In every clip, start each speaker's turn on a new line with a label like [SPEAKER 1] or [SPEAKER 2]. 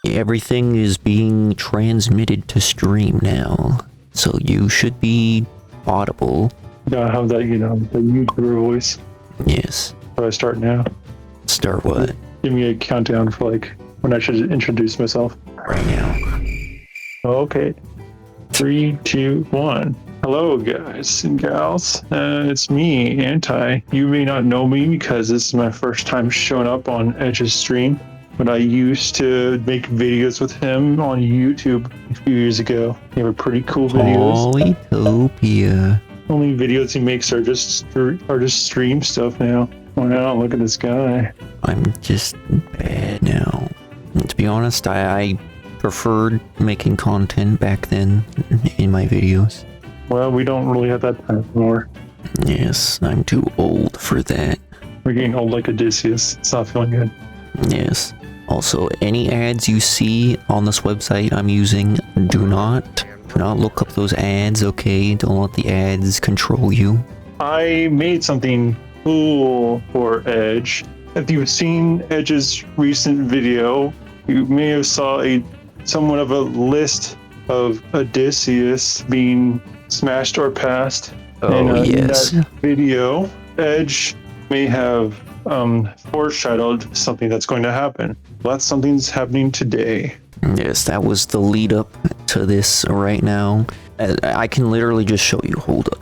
[SPEAKER 1] Everything is being transmitted to stream now, so you should be audible.
[SPEAKER 2] Gotta have that, the YouTuber voice.
[SPEAKER 1] Yes.
[SPEAKER 2] So I start now.
[SPEAKER 1] Start what?
[SPEAKER 2] Give me a countdown for when I should introduce myself.
[SPEAKER 1] Right now.
[SPEAKER 2] Okay. 3, 2, 1. Hello, guys and gals. It's me, Anti. You may not know me because this is my first time showing up on Edge's stream, but I used to make videos with him on YouTube a few years ago. They were pretty cool videos.
[SPEAKER 1] Polytopia.
[SPEAKER 2] Only videos he makes are just stream stuff now. Oh no, look at this guy.
[SPEAKER 1] I'm just bad now. To be honest, I preferred making content back then in my videos.
[SPEAKER 2] Well, we don't really have that time anymore.
[SPEAKER 1] Yes, I'm too old for that.
[SPEAKER 2] We're getting old like Odysseus. It's not feeling good.
[SPEAKER 1] Yes. Also, any ads you see on this website I'm using, do not look up those ads, okay? Don't let the ads control you.
[SPEAKER 2] I made something cool for Edge. If you've seen Edge's recent video, you may have saw somewhat of a list of Odysseus being smashed or passed.
[SPEAKER 1] Oh, yes.
[SPEAKER 2] In that video, Edge may have foreshadowed something that's going to happen. Well, that's something's happening today.
[SPEAKER 1] Yes, that was the lead up to this right now. I can literally just show you. Hold up.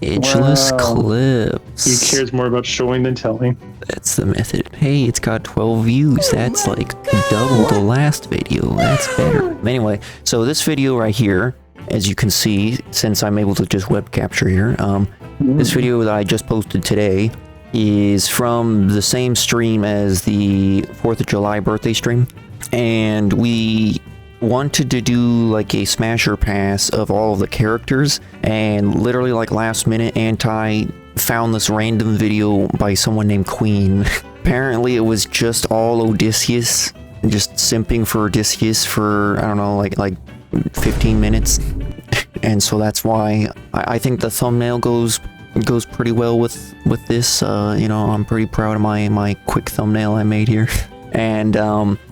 [SPEAKER 1] EdgeLess clips.
[SPEAKER 2] He cares more about showing than telling.
[SPEAKER 1] That's the method. Hey, it's got 12 views. That's like double the last video. That's better. Anyway, so this video right here, as you can see, since I'm able to just web capture here, this video that I just posted today is from the same stream as the 4th of July birthday stream. And we wanted to do like a smasher pass of all of the characters, and literally like last minute Anti found this random video by someone named Queen. Apparently it was just all Odysseus, just simping for Odysseus for, I don't know, like 15 minutes. And so that's why I think the thumbnail goes pretty well with this. I'm pretty proud of my quick thumbnail I made here. And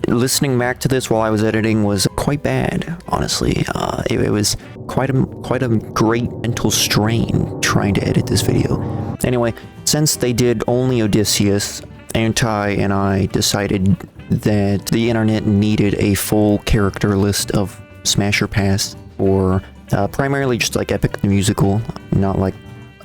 [SPEAKER 1] listening back to this while I was editing was quite bad, honestly. It was quite a great mental strain trying to edit this video. Anyway, since they did only Odysseus, Anti and I decided that the internet needed a full character list of Smasher Pass, or primarily just like Epic the Musical, not like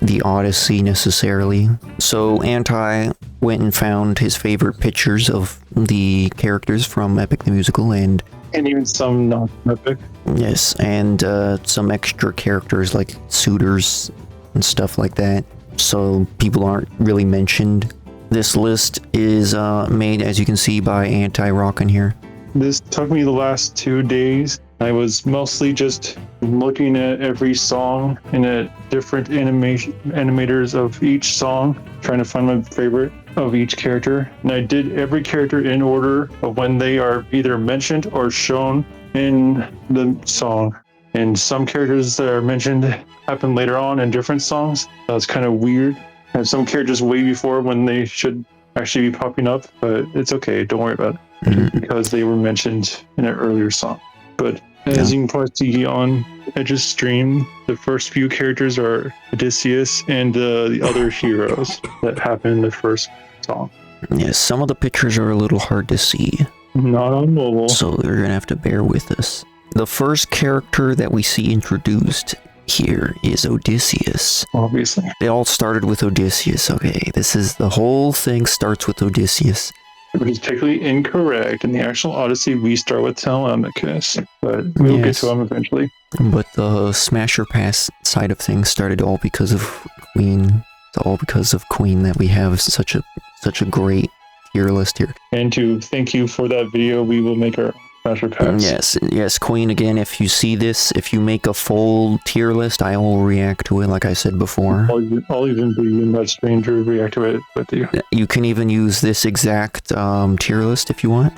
[SPEAKER 1] the Odyssey necessarily. So Anti went and found his favorite pictures of the characters from Epic the Musical, and
[SPEAKER 2] even some not Epic.
[SPEAKER 1] Yes, and some extra characters like suitors and stuff like that, so people aren't really mentioned. This list is made, as you can see, by Anti-Rockin' here.
[SPEAKER 2] This took me the last 2 days. I was mostly just looking at every song and at different animators of each song, trying to find my favorite of each character. And I did every character in order of when they are either mentioned or shown in the song. And some characters that are mentioned happen later on in different songs. That's kind of weird. And some characters way before when they should actually be popping up, but it's okay, don't worry about it, because they were mentioned in an earlier song. But as you can probably see on Edge's stream, the first few characters are Odysseus and the other heroes that happen in the first song.
[SPEAKER 1] Yes, some of the pictures are a little hard to see.
[SPEAKER 2] Not on mobile.
[SPEAKER 1] So you're gonna have to bear with us. The first character that we see introduced here is Odysseus.
[SPEAKER 2] Obviously.
[SPEAKER 1] They all started with Odysseus, okay? The whole thing starts with Odysseus.
[SPEAKER 2] Which is technically incorrect. In the actual Odyssey, we start with Telemachus, but we'll get to him eventually.
[SPEAKER 1] But the Smasher Pass side of things started all because of Queen. It's all because of Queen that we have such a great tier list here.
[SPEAKER 2] And to thank you for that video, we will make our Smasher Pass.
[SPEAKER 1] Yes, Queen, again, if you see this, if you make a full tier list, I will react to it like I said before.
[SPEAKER 2] I'll even be in that stream to react to it with you.
[SPEAKER 1] You can even use this exact tier list if you want.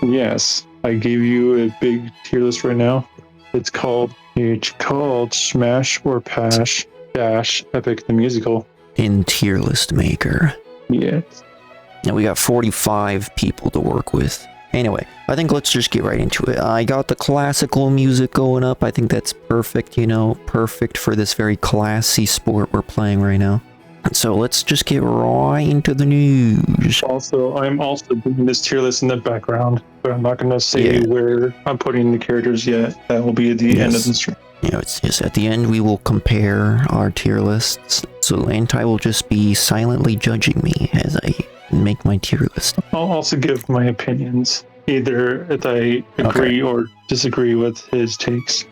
[SPEAKER 2] Yes, I gave you a big tier list right now. It's called Smash or Pass Dash Epic the Musical.
[SPEAKER 1] In tier list maker.
[SPEAKER 2] Yes.
[SPEAKER 1] Now we got 45 people to work with. Anyway, I think let's just get right into it. I got the classical music going up. I think that's perfect, you know, perfect for this very classy sport we're playing right now. So let's just get right into the news.
[SPEAKER 2] Also, I'm also putting this tier list in the background, but I'm not going to say where I'm putting the characters yet. That will be at the end of the stream.
[SPEAKER 1] You know, it's just at the end we will compare our tier lists. So Anti will just be silently judging me as I make my tier list.
[SPEAKER 2] I'll also give my opinions, either if I agree or disagree with his takes.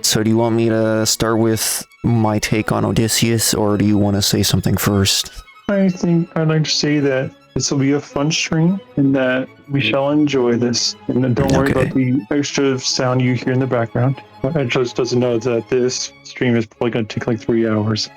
[SPEAKER 1] So do you want me to start with my take on Odysseus, or do you want to say something first?
[SPEAKER 2] I think I'd like to say that this will be a fun stream and that we shall enjoy this. And then don't worry about the extra sound you hear in the background. EdgeLess doesn't know that this stream is probably going to take like 3 hours.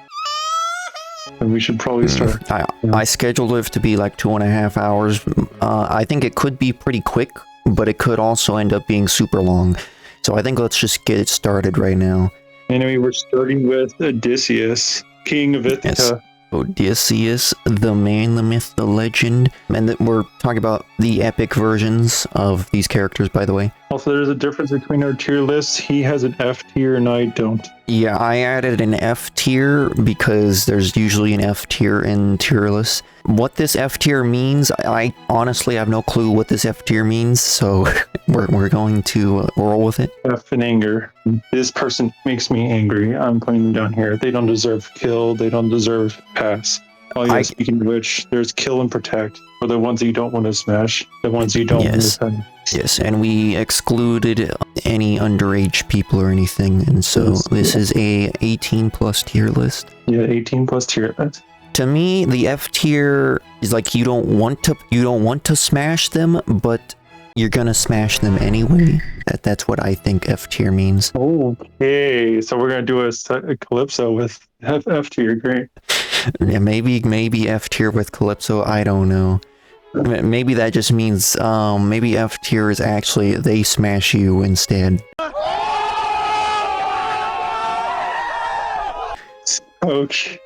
[SPEAKER 2] And we should probably start.
[SPEAKER 1] I scheduled it to be like 2.5 hours. I think it could be pretty quick, but it could also end up being super long. So I think let's just get it started right now.
[SPEAKER 2] Anyway, we're starting with Odysseus, King of Ithaca.
[SPEAKER 1] Yes. Odysseus, the man, the myth, the legend. And we're talking about the epic versions of these characters, by the way.
[SPEAKER 2] Also, there's a difference between our tier lists. He has an F tier and I don't.
[SPEAKER 1] Yeah, I added an F tier because there's usually an F tier in tier lists. What this F tier means, I honestly have no clue what this F tier means, so we're going to roll with it.
[SPEAKER 2] F in anger. This person makes me angry. I'm putting them down here. They don't deserve kill. They don't deserve pass. Oh yeah, speaking of which, there's kill and protect for the ones that you don't want to smash, the ones you don't want to smash.
[SPEAKER 1] Yes, and we excluded any underage people or anything, and so this is a 18 plus tier list.
[SPEAKER 2] Yeah, 18 plus tier list.
[SPEAKER 1] To me, the F tier is like you don't want to smash them, but you're gonna smash them anyway. That's what I think F tier means.
[SPEAKER 2] Okay, so we're gonna do a Calypso with F tier. Great.
[SPEAKER 1] Yeah, maybe F tier with Calypso. I don't know. Maybe that just means maybe F tier is actually they smash you instead.
[SPEAKER 2] Okay.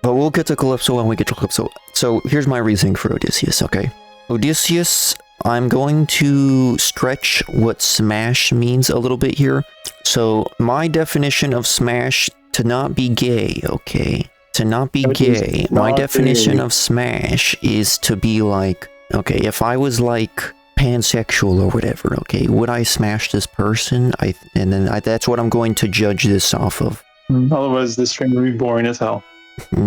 [SPEAKER 1] But we'll get to Calypso when we get to Calypso. So here's my reasoning for Odysseus, okay? Odysseus, I'm going to stretch what smash means a little bit here. So my definition of smash, to not be gay, okay? To not be gay. My definition of smash is to be like, okay, if I was like pansexual or whatever, okay, would I smash this person? That's what I'm going to judge this off of.
[SPEAKER 2] Otherwise, this stream would be boring as hell.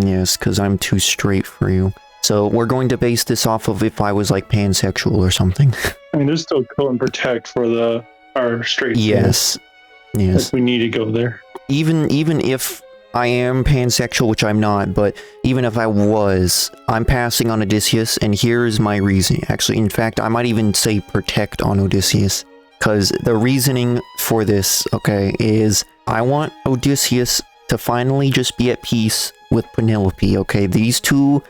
[SPEAKER 1] Yes, because I'm too straight for you. So we're going to base this off of if I was like pansexual or something.
[SPEAKER 2] I mean, there's still kill and protect for our straight.
[SPEAKER 1] Yes. Yes.
[SPEAKER 2] If we need to go there.
[SPEAKER 1] Even if I am pansexual, which I'm not, but even if I was, I'm passing on Odysseus, and here's my reason. Actually, in fact, I might even say protect on Odysseus. Because the reasoning for this, okay, is I want Odysseus to finally just be at peace with Penelope, okay? These two,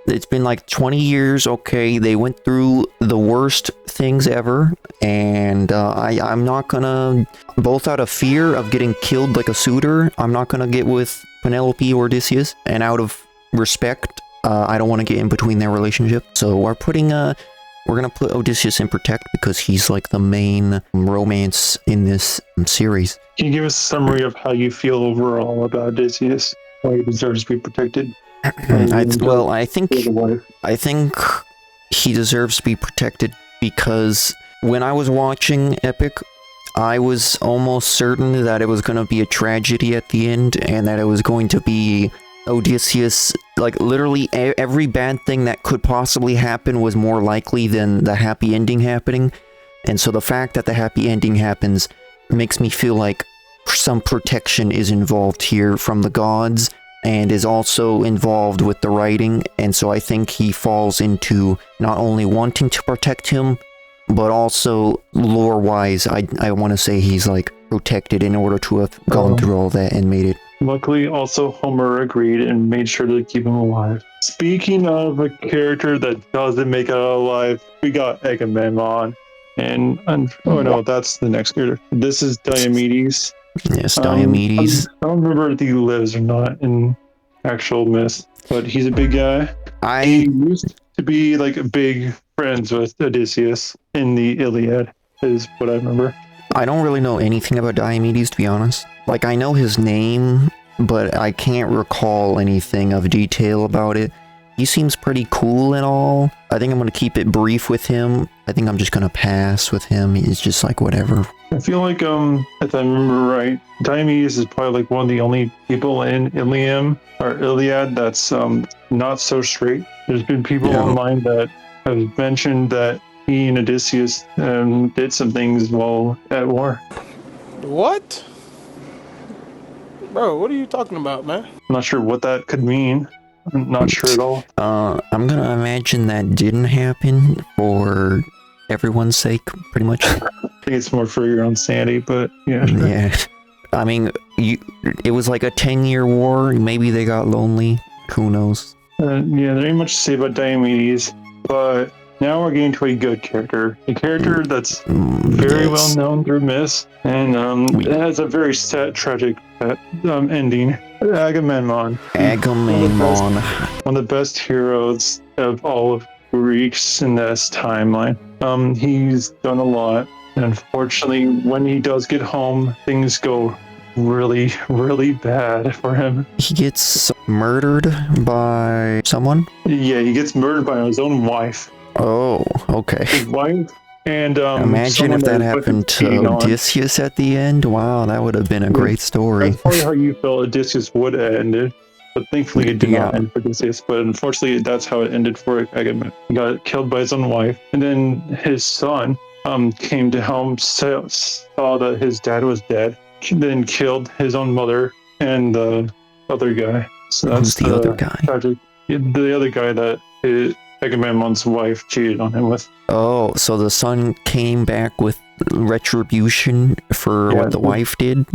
[SPEAKER 1] it's been like 20 years, okay? They went through the worst things ever, and I'm not gonna, both out of fear of getting killed like a suitor, I'm not gonna get with Penelope or Odysseus, and out of respect, I don't want to get in between their relationship. So we're gonna put Odysseus in protect because he's like the main romance in this series.
[SPEAKER 2] Can you give us a summary of how you feel overall about Odysseus? Why he deserves to be protected?
[SPEAKER 1] I think he deserves to be protected because when I was watching Epic, I was almost certain that it was going to be a tragedy at the end and that it was going to be Odysseus, like literally every bad thing that could possibly happen was more likely than the happy ending happening. And so the fact that the happy ending happens makes me feel like some protection is involved here from the gods and is also involved with the writing. And so I think he falls into not only wanting to protect him, but also lore-wise, I want to say he's like protected in order to have gone through all that and made it.
[SPEAKER 2] Luckily, also Homer agreed and made sure to keep him alive. Speaking of a character that doesn't make it alive, we got Agamemnon. And oh no, that's the next character. This is Diomedes.
[SPEAKER 1] Yes, Diomedes.
[SPEAKER 2] I don't remember if he lives or not in actual myth, but he's a big guy. He used to be like a big friends with Odysseus in the Iliad, is what I remember.
[SPEAKER 1] I don't really know anything about Diomedes, to be honest. Like, I know his name, but I can't recall anything of detail about it. He seems pretty cool and all. I think I'm going to keep it brief with him. I think I'm just going to pass with him. He's just like, whatever.
[SPEAKER 2] I feel like, if I remember right, Diomedes is probably like one of the only people in Iliad that's not so straight. There's been people online that have mentioned that he and Odysseus did some things while at war.
[SPEAKER 3] What? Bro, what are you talking about, man?
[SPEAKER 2] I'm not sure what that could mean. I'm not sure at all.
[SPEAKER 1] I'm gonna imagine that didn't happen for everyone's sake, pretty much.
[SPEAKER 2] I think it's more for your own sanity, but yeah. Sure.
[SPEAKER 1] Yeah. I mean, it was like a 10-year war. Maybe they got lonely. Who knows?
[SPEAKER 2] Yeah, there ain't much to say about Diomedes, but now we're getting to a good character. A character that's very well known through myths, and it has a very sad, tragic ending. Agamemnon. One of the best heroes of all of Greeks in this timeline. He's done a lot. Unfortunately, when he does get home, things go really, really bad for him.
[SPEAKER 1] He gets murdered by someone?
[SPEAKER 2] Yeah, he gets murdered by his own wife.
[SPEAKER 1] Oh, okay.
[SPEAKER 2] His wife and
[SPEAKER 1] imagine if that happened to Odysseus at the end. Wow, that would have been a great story.
[SPEAKER 2] That's probably how you felt Odysseus would have ended, but thankfully it did not end for Odysseus. But unfortunately, that's how it ended for Agamemnon. He got killed by his own wife, and then his son came to home, saw that his dad was dead, then killed his own mother and the other guy. So that's
[SPEAKER 1] the other guy.
[SPEAKER 2] Tragic. The other guy that Agamemnon's wife cheated on him with.
[SPEAKER 1] Oh, so the son came back with retribution for what the wife did?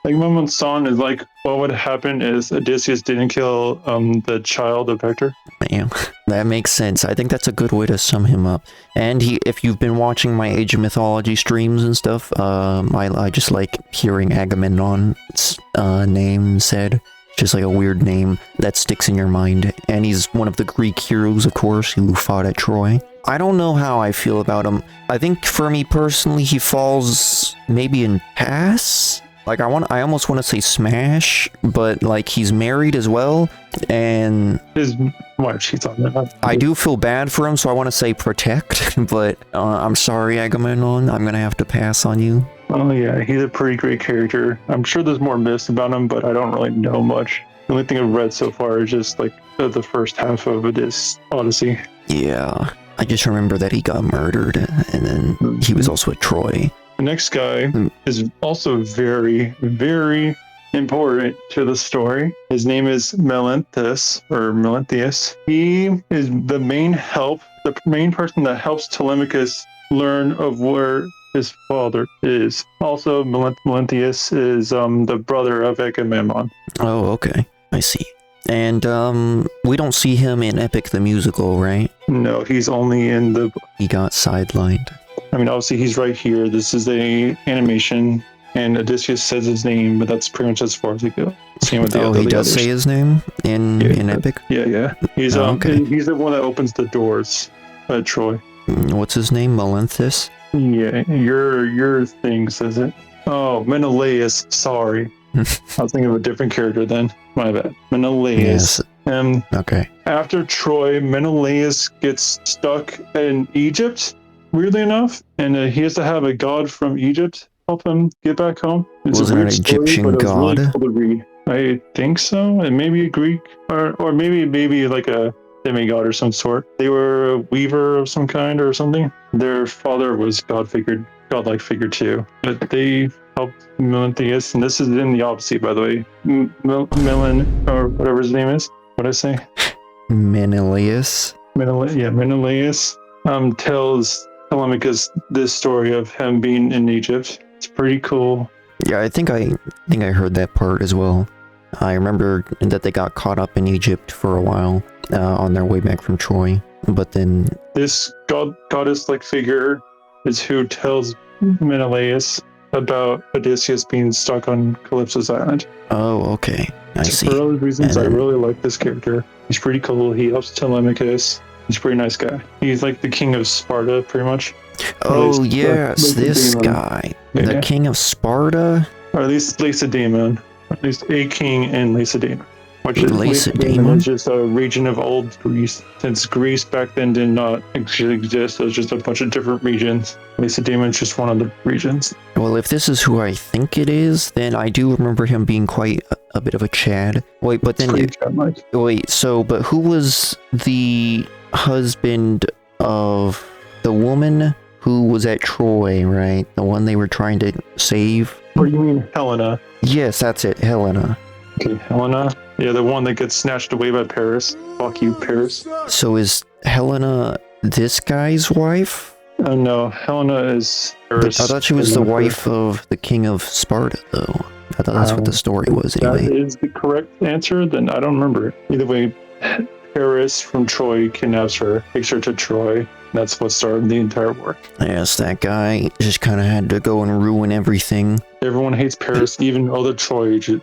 [SPEAKER 2] Agamemnon's son is like, what would happen is Odysseus didn't kill the child of Hector.
[SPEAKER 1] Damn, that makes sense. I think that's a good way to sum him up. And if you've been watching my Age of Mythology streams and stuff, I just like hearing Agamemnon's name said. Just like a weird name that sticks in your mind. And he's one of the Greek heroes, of course, who fought at Troy. I don't know how I feel about him. I think for me personally, he falls maybe in pass. Like I almost want to say smash, but like he's married as well, and
[SPEAKER 2] his wife cheats on him.
[SPEAKER 1] I do feel bad for him, so I want to say protect. But I'm sorry, Agamemnon. I'm gonna have to pass on you.
[SPEAKER 2] Oh yeah, he's a pretty great character. I'm sure there's more myths about him, but I don't really know much. The only thing I've read so far is just like the first half of this Odyssey.
[SPEAKER 1] Yeah, I just remember that he got murdered, and then he was also at Troy.
[SPEAKER 2] The next guy is also very, very important to the story. His name is Melanthius. He is the main person that helps Telemachus learn of where his father is. Also, Melanthius is the brother of Agamemnon.
[SPEAKER 1] Oh, okay. I see. And we don't see him in Epic the Musical, right?
[SPEAKER 2] No, he's only in the...
[SPEAKER 1] He got sidelined.
[SPEAKER 2] I mean, obviously he's right here. This is the animation, and Odysseus says his name, but that's pretty much as far as it goes. Same with
[SPEAKER 1] he does say his name in Epic?
[SPEAKER 2] Yeah. He's
[SPEAKER 1] okay.
[SPEAKER 2] He's the one that opens the doors at Troy.
[SPEAKER 1] What's his name? Melanthius?
[SPEAKER 2] Yeah, your thing says it. Oh, Menelaus. Sorry. I was thinking of a different character then. My bad. Menelaus.
[SPEAKER 1] Yes. Okay.
[SPEAKER 2] After Troy, Menelaus gets stuck in Egypt, weirdly enough, and he has to have a god from Egypt help him get back home. It's
[SPEAKER 1] was
[SPEAKER 2] a weird
[SPEAKER 1] an Egyptian
[SPEAKER 2] story, but
[SPEAKER 1] god?
[SPEAKER 2] It was really cool to read. I think so, and maybe a Greek, or maybe like a demigod or some sort. They were a weaver of some kind or something. Their father was godlike figure too. But they helped Melanthius, and this is in the Odyssey, by the way. Melon, or whatever his name is. What'd I say?
[SPEAKER 1] Menelaus.
[SPEAKER 2] Menelaus tells Telemachus this story of him being in Egypt. It's pretty cool.
[SPEAKER 1] Yeah, I think I heard that part as well. I remember that they got caught up in Egypt for a while on their way back from Troy, but then
[SPEAKER 2] this goddess-like figure is who tells Menelaus about Odysseus being stuck on Calypso's island.
[SPEAKER 1] Oh, okay. I see.
[SPEAKER 2] For those reasons, I really like this character. He's pretty cool. He helps Telemachus. He's a pretty nice guy. He's like the king of Sparta, pretty much.
[SPEAKER 1] Oh,
[SPEAKER 2] least-
[SPEAKER 1] yes, this
[SPEAKER 2] Lacedaemon.
[SPEAKER 1] guy. The
[SPEAKER 2] Yeah.
[SPEAKER 1] king of Sparta?
[SPEAKER 2] Or at least Lacedaemon. At least a king in Lacedaemon. Which is
[SPEAKER 1] Lacedaemon?
[SPEAKER 2] is just a region of old Greece. Since Greece back then did not actually exist, it was just a bunch of different regions. Lacedaemon is just one of the regions.
[SPEAKER 1] Well, if this is who I think it is, then I do remember him being quite a bit of a Chad. Wait, but then...
[SPEAKER 2] Pretty childlike.
[SPEAKER 1] Wait, so, but who was the husband of the woman who was at Troy, right? The one they were trying to save?
[SPEAKER 2] Or you mean Helena?
[SPEAKER 1] Yes, that's it, Helena.
[SPEAKER 2] Okay, Helena. Yeah, the one that gets snatched away by Paris. Fuck you, Paris.
[SPEAKER 1] So is Helena this guy's wife?
[SPEAKER 2] Oh no, Helena is Paris.
[SPEAKER 1] I thought she was the wife of the king of Sparta, though. I thought that's what the story was,
[SPEAKER 2] That
[SPEAKER 1] anyway.
[SPEAKER 2] is the correct answer, then I don't remember. Either way, Paris from Troy kidnaps her, takes her to Troy. That's what started the entire war.
[SPEAKER 1] Yes, that guy just kind of had to go and ruin everything.
[SPEAKER 2] Everyone hates Paris, even other Trojans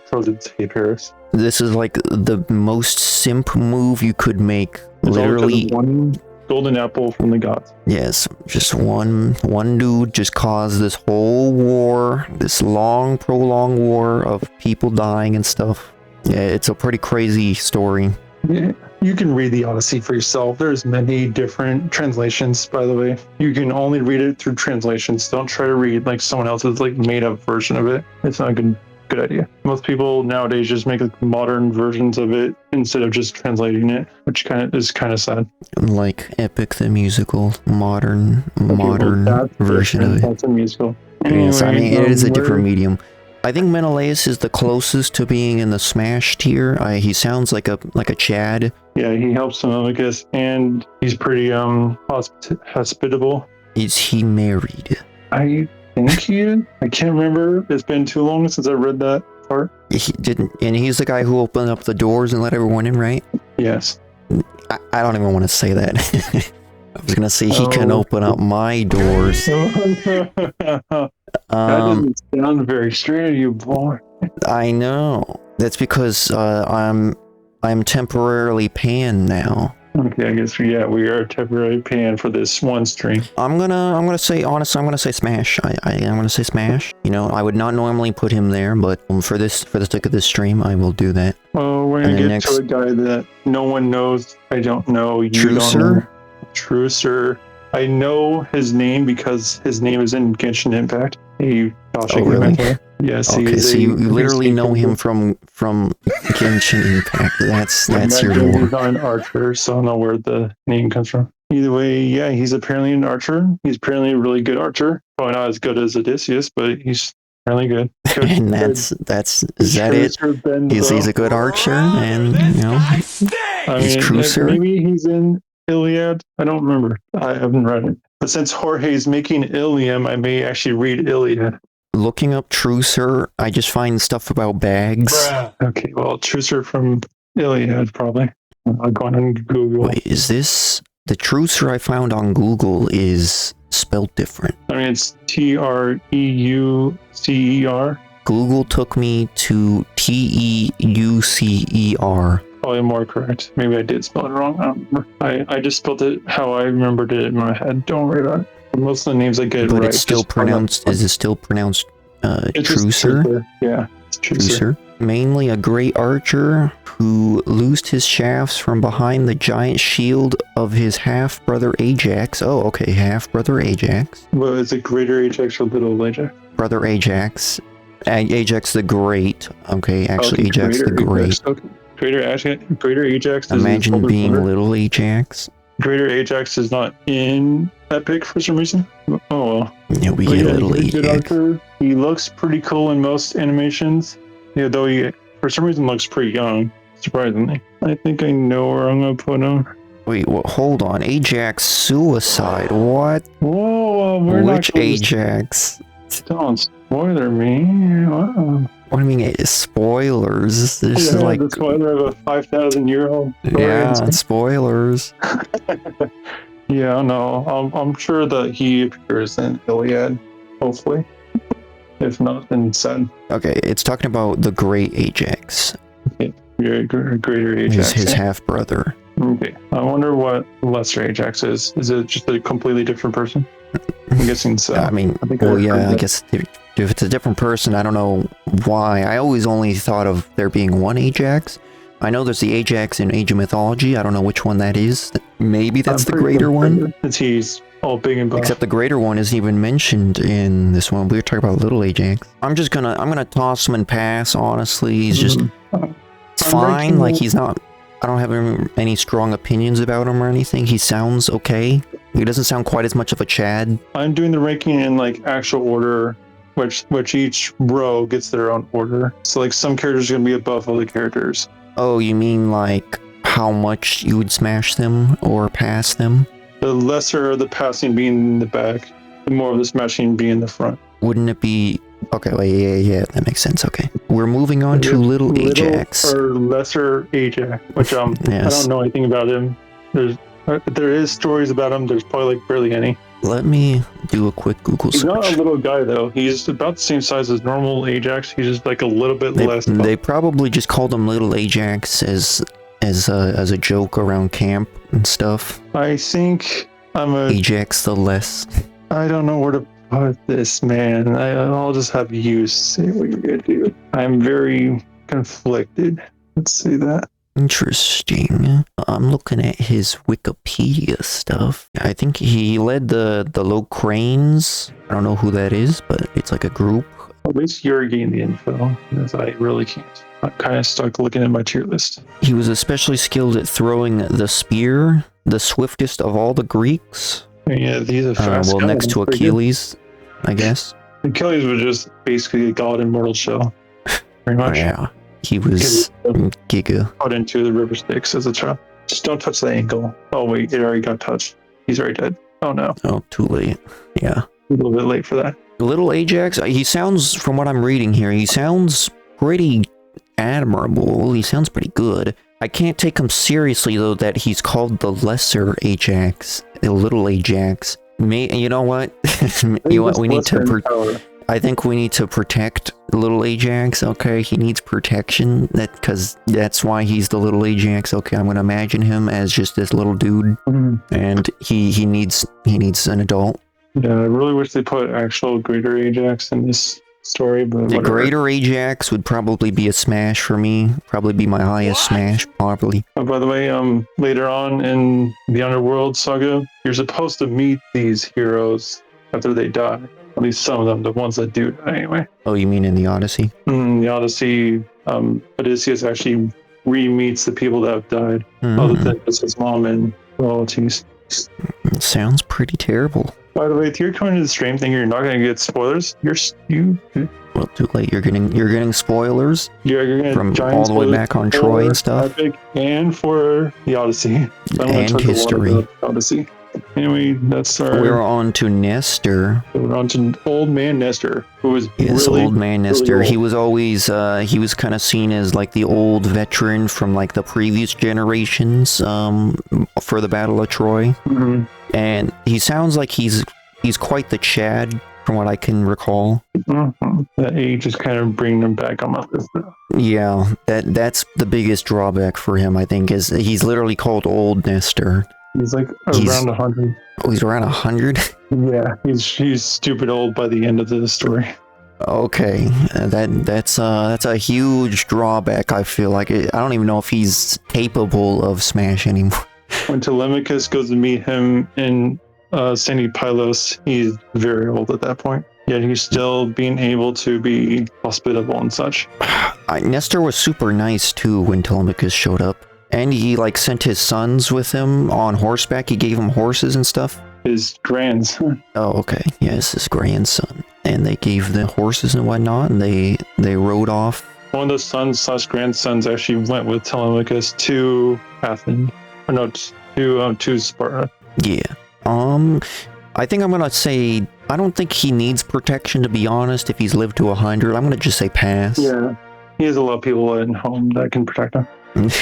[SPEAKER 2] hate Paris.
[SPEAKER 1] This is like the most simp move you could make.
[SPEAKER 2] It's all because of
[SPEAKER 1] Literally,
[SPEAKER 2] one golden apple from the gods.
[SPEAKER 1] yes, just one dude just caused this whole war, this long, prolonged war of people dying and stuff. Yeah, it's a pretty crazy story.
[SPEAKER 2] Yeah, you can read the Odyssey for yourself. There's many different translations, by the way. You can only read it through translations. Don't try to read like someone else's like made up version of it. It's not a good idea. Most people nowadays just make like modern versions of it instead of just translating it, which is kind of sad.
[SPEAKER 1] Like Epic the Musical, modern
[SPEAKER 2] That's
[SPEAKER 1] version
[SPEAKER 2] different.
[SPEAKER 1] of it.
[SPEAKER 2] That's a musical.
[SPEAKER 1] Yes, I mean, it is a different
[SPEAKER 2] where-
[SPEAKER 1] medium. I think Menelaus is the closest to being in the Smash tier. He sounds like a Chad.
[SPEAKER 2] Yeah, he helps them, I guess, and he's pretty hospitable.
[SPEAKER 1] Is he married?
[SPEAKER 2] I think he is. I can't remember. It's been too long since I read that part.
[SPEAKER 1] He didn't, and he's the guy who opened up the doors and let everyone in, right?
[SPEAKER 2] Yes.
[SPEAKER 1] I don't even want to say that. I was gonna say he can
[SPEAKER 2] Oh.
[SPEAKER 1] open up my doors.
[SPEAKER 2] That doesn't sound very straight of you, boy.
[SPEAKER 1] I know. That's because I'm temporarily pan now.
[SPEAKER 2] Okay, I guess we are temporarily paying for this one stream.
[SPEAKER 1] I'm gonna say honestly, I'm gonna say Smash. I'm gonna say Smash. You know, I would not normally put him there, but for the sake of this stream, I will do that.
[SPEAKER 2] Well, we're gonna
[SPEAKER 1] And then
[SPEAKER 2] get
[SPEAKER 1] next-
[SPEAKER 2] to a guy that no one knows. I don't know. You
[SPEAKER 1] Trucer?
[SPEAKER 2] don't know. Trucer. I know his name because his name is in Genshin Impact.
[SPEAKER 1] Oh, really?
[SPEAKER 2] Yes, he
[SPEAKER 1] Okay,
[SPEAKER 2] is
[SPEAKER 1] so
[SPEAKER 2] a
[SPEAKER 1] you literally know him
[SPEAKER 2] character.
[SPEAKER 1] from Genshin Impact. That's your
[SPEAKER 2] Imagine
[SPEAKER 1] lore.
[SPEAKER 2] He's not an archer, so I don't know where the name comes from. Either way, yeah, he's apparently an archer. He's apparently a really good archer. Probably not as good as Odysseus, but he's apparently good.
[SPEAKER 1] And is that it? He's a good archer, and you know,
[SPEAKER 2] I
[SPEAKER 1] he's
[SPEAKER 2] mean,
[SPEAKER 1] Trucer.
[SPEAKER 2] maybe he's in Iliad. I don't remember. I haven't read it. But since Jorge's making Ilium, I may actually read Iliad.
[SPEAKER 1] Looking up Trucer, I just find stuff about bags.
[SPEAKER 2] Okay, well, Trucer from Iliad, probably. I'll go on and Google.
[SPEAKER 1] Wait, is this the Trucer I found on Google is spelled different?
[SPEAKER 2] I mean, it's Treucer.
[SPEAKER 1] Google took me to Teucer.
[SPEAKER 2] Probably more correct. Maybe I did spell it wrong. I don't remember. I just spelled it how I remembered it in my head. Don't worry about it. Most of the names I get
[SPEAKER 1] But
[SPEAKER 2] right.
[SPEAKER 1] it's still
[SPEAKER 2] just from
[SPEAKER 1] pronounced. Is it still pronounced
[SPEAKER 2] it's just
[SPEAKER 1] Trucer?
[SPEAKER 2] Yeah, it's Trucer.
[SPEAKER 1] Trucer. Mainly a great archer who loosed his shafts from behind the giant shield of his half-brother Ajax. Oh, okay, half-brother Ajax.
[SPEAKER 2] Well, is it Greater Ajax or Little Ajax?
[SPEAKER 1] Brother Ajax. Ajax the Great. Okay, actually,
[SPEAKER 2] Okay,
[SPEAKER 1] Ajax the Great.
[SPEAKER 2] Ajax. Okay. Greater Ajax. Is
[SPEAKER 1] Imagine
[SPEAKER 2] older
[SPEAKER 1] being
[SPEAKER 2] brother.
[SPEAKER 1] little Ajax.
[SPEAKER 2] Greater Ajax is not in Epic for some reason. Oh well.
[SPEAKER 1] Yeah, we
[SPEAKER 2] But
[SPEAKER 1] get
[SPEAKER 2] yeah,
[SPEAKER 1] little
[SPEAKER 2] he's a good
[SPEAKER 1] Ajax.
[SPEAKER 2] archer. He looks pretty cool in most animations. Yeah, though he for some reason looks pretty young. Surprisingly, I think I know where I'm gonna put him.
[SPEAKER 1] Wait, well, hold on. Ajax suicide. What?
[SPEAKER 2] Whoa, we're
[SPEAKER 1] Which
[SPEAKER 2] not.
[SPEAKER 1] Ajax?
[SPEAKER 2] Don't spoiler me. Wow.
[SPEAKER 1] What do you mean? Spoilers. This is like.
[SPEAKER 2] the spoiler of a 5,000-year-old.
[SPEAKER 1] Yeah, spoilers.
[SPEAKER 2] Yeah, no, I'm sure that he appears in Iliad, hopefully. If not, then said.
[SPEAKER 1] Okay, it's talking about the Great Ajax.
[SPEAKER 2] Greater Ajax.
[SPEAKER 1] His half brother.
[SPEAKER 2] Okay. I wonder what Lesser Ajax is. Is it just a completely different person? I'm guessing so.
[SPEAKER 1] I mean,
[SPEAKER 2] I think
[SPEAKER 1] well,
[SPEAKER 2] I
[SPEAKER 1] yeah,
[SPEAKER 2] heard
[SPEAKER 1] I
[SPEAKER 2] that.
[SPEAKER 1] guess if it's a different person, I don't know why. I always only thought of there being one Ajax. I know there's the Ajax in Age of Mythology. I don't know which one that is. Maybe that's
[SPEAKER 2] I'm
[SPEAKER 1] the
[SPEAKER 2] pretty
[SPEAKER 1] greater
[SPEAKER 2] sure
[SPEAKER 1] one.
[SPEAKER 2] that he's all big and buff.
[SPEAKER 1] Except the greater one isn't even mentioned in this one. We were talking about little Ajax. I'm gonna toss him and pass. Honestly, he's just it's
[SPEAKER 2] I'm
[SPEAKER 1] fine.
[SPEAKER 2] ranking
[SPEAKER 1] Like
[SPEAKER 2] him-
[SPEAKER 1] he's not. I don't have any strong opinions about him or anything. He sounds okay. He doesn't sound quite as much of a Chad.
[SPEAKER 2] I'm doing the ranking in like actual order, which each row gets their own order. So like some characters are gonna be above other characters.
[SPEAKER 1] Oh, you mean like how much you would smash them or pass them?
[SPEAKER 2] The lesser of the passing being in the back, the more of the smashing being in the front.
[SPEAKER 1] Wouldn't it be... Okay, wait, yeah, that makes sense, okay. We're moving on to Little Ajax.
[SPEAKER 2] Or Lesser Ajax, which I
[SPEAKER 1] Yes.
[SPEAKER 2] don't know anything about him. There is stories about him. There's probably like barely any.
[SPEAKER 1] Let me do a quick Google
[SPEAKER 2] He's not a
[SPEAKER 1] search.
[SPEAKER 2] little guy though. He's about the same size as normal Ajax. He's just like a little bit less.
[SPEAKER 1] They probably just called him Little Ajax as a joke around camp and stuff.
[SPEAKER 2] I think
[SPEAKER 1] Ajax the Less.
[SPEAKER 2] I don't know where to put this, man. I'll just have you say what you're gonna do. I'm very conflicted. Let's say that.
[SPEAKER 1] Interesting. I'm looking at his Wikipedia stuff. I think he led the Low Cranes. I don't know who that is, but it's like a group.
[SPEAKER 2] At least you're getting the info, because I really can't. I'm kind of stuck looking at my tier list.
[SPEAKER 1] He was especially skilled at throwing the spear, the swiftest of all the Greeks.
[SPEAKER 2] Yeah, he's a fast
[SPEAKER 1] Well,
[SPEAKER 2] guy.
[SPEAKER 1] next to
[SPEAKER 2] Pretty good.
[SPEAKER 1] Achilles, I guess.
[SPEAKER 2] Achilles was just basically a god in Mortal Shell. Pretty
[SPEAKER 1] Oh,
[SPEAKER 2] much.
[SPEAKER 1] yeah, he was Giga.
[SPEAKER 2] Out into the river Styx as a child. Just don't touch the ankle. Oh wait, it already got touched. He's already dead. Oh no.
[SPEAKER 1] Oh, too late. Yeah.
[SPEAKER 2] A little bit late for that.
[SPEAKER 1] Little Ajax, he sounds, from what I'm reading here, he sounds pretty admirable. He sounds pretty good. I can't take him seriously, though, that he's called the Lesser Ajax, the Little Ajax. You know what? You know what? We need to... I think we need to protect Little Ajax, okay? He needs protection, because that's why he's the Little Ajax, okay? I'm going to imagine him as just this little dude, and he needs an adult.
[SPEAKER 2] Yeah, I really wish they put actual greater Ajax in this story, but
[SPEAKER 1] The
[SPEAKER 2] whatever.
[SPEAKER 1] greater Ajax would probably be a smash for me. Probably be my highest smash, probably.
[SPEAKER 2] Oh, by the way, later on in the Underworld saga, you're supposed to meet these heroes after they die. At least some of them, the ones that do die anyway.
[SPEAKER 1] Oh, you mean in the Odyssey?
[SPEAKER 2] The Odyssey, Odysseus actually re-meets the people that have died, other than just his mom and royalties.
[SPEAKER 1] Sounds pretty terrible.
[SPEAKER 2] By the way, if you're coming to the stream thing, you're not going to get spoilers.
[SPEAKER 1] Well, too late. You're getting spoilers
[SPEAKER 2] You're gonna
[SPEAKER 1] from
[SPEAKER 2] giant
[SPEAKER 1] all the way
[SPEAKER 2] spoilers
[SPEAKER 1] back on
[SPEAKER 2] for
[SPEAKER 1] Troy and stuff,
[SPEAKER 2] Epic and for the Odyssey. I'm gonna
[SPEAKER 1] and
[SPEAKER 2] talk a lot
[SPEAKER 1] history.
[SPEAKER 2] about Odyssey. Anyway, that's our.
[SPEAKER 1] We're on to Nestor.
[SPEAKER 2] We're on to Old Man Nestor, who was
[SPEAKER 1] Yes,
[SPEAKER 2] really
[SPEAKER 1] old man Nestor.
[SPEAKER 2] old.
[SPEAKER 1] He was always he was kind of seen as like the old veteran from like the previous generations for the Battle of Troy.
[SPEAKER 2] Mhm.
[SPEAKER 1] And he sounds like he's quite the Chad from what I can recall.
[SPEAKER 2] Mhm. That age is kind of bringing him back on my list.
[SPEAKER 1] Yeah, that's the biggest drawback for him, I think, is he's literally called Old Nestor.
[SPEAKER 2] He's like
[SPEAKER 1] He's-
[SPEAKER 2] around 100.
[SPEAKER 1] Oh, he's around 100?
[SPEAKER 2] Yeah, he's stupid old by the end of the story.
[SPEAKER 1] Okay, that's a huge drawback, I feel like. I don't even know if he's capable of Smash anymore.
[SPEAKER 2] When Telemachus goes to meet him in Sandy Pylos, he's very old at that point. Yet he's still being able to be hospitable and such.
[SPEAKER 1] Nestor was super nice, too, when Telemachus showed up. And he, like, sent his sons with him on horseback. He gave them horses and stuff.
[SPEAKER 2] His grandson.
[SPEAKER 1] Oh, okay. Yes, his grandson. And they gave the horses and whatnot, and they rode off.
[SPEAKER 2] One of those sons/grandsons actually went with Telemachus to Athens. Or no, to Sparta.
[SPEAKER 1] Yeah. I think I'm gonna say I don't think he needs protection, to be honest. If he's lived to 100, I'm gonna just say pass.
[SPEAKER 2] Yeah. He has a lot of people at home that can protect him.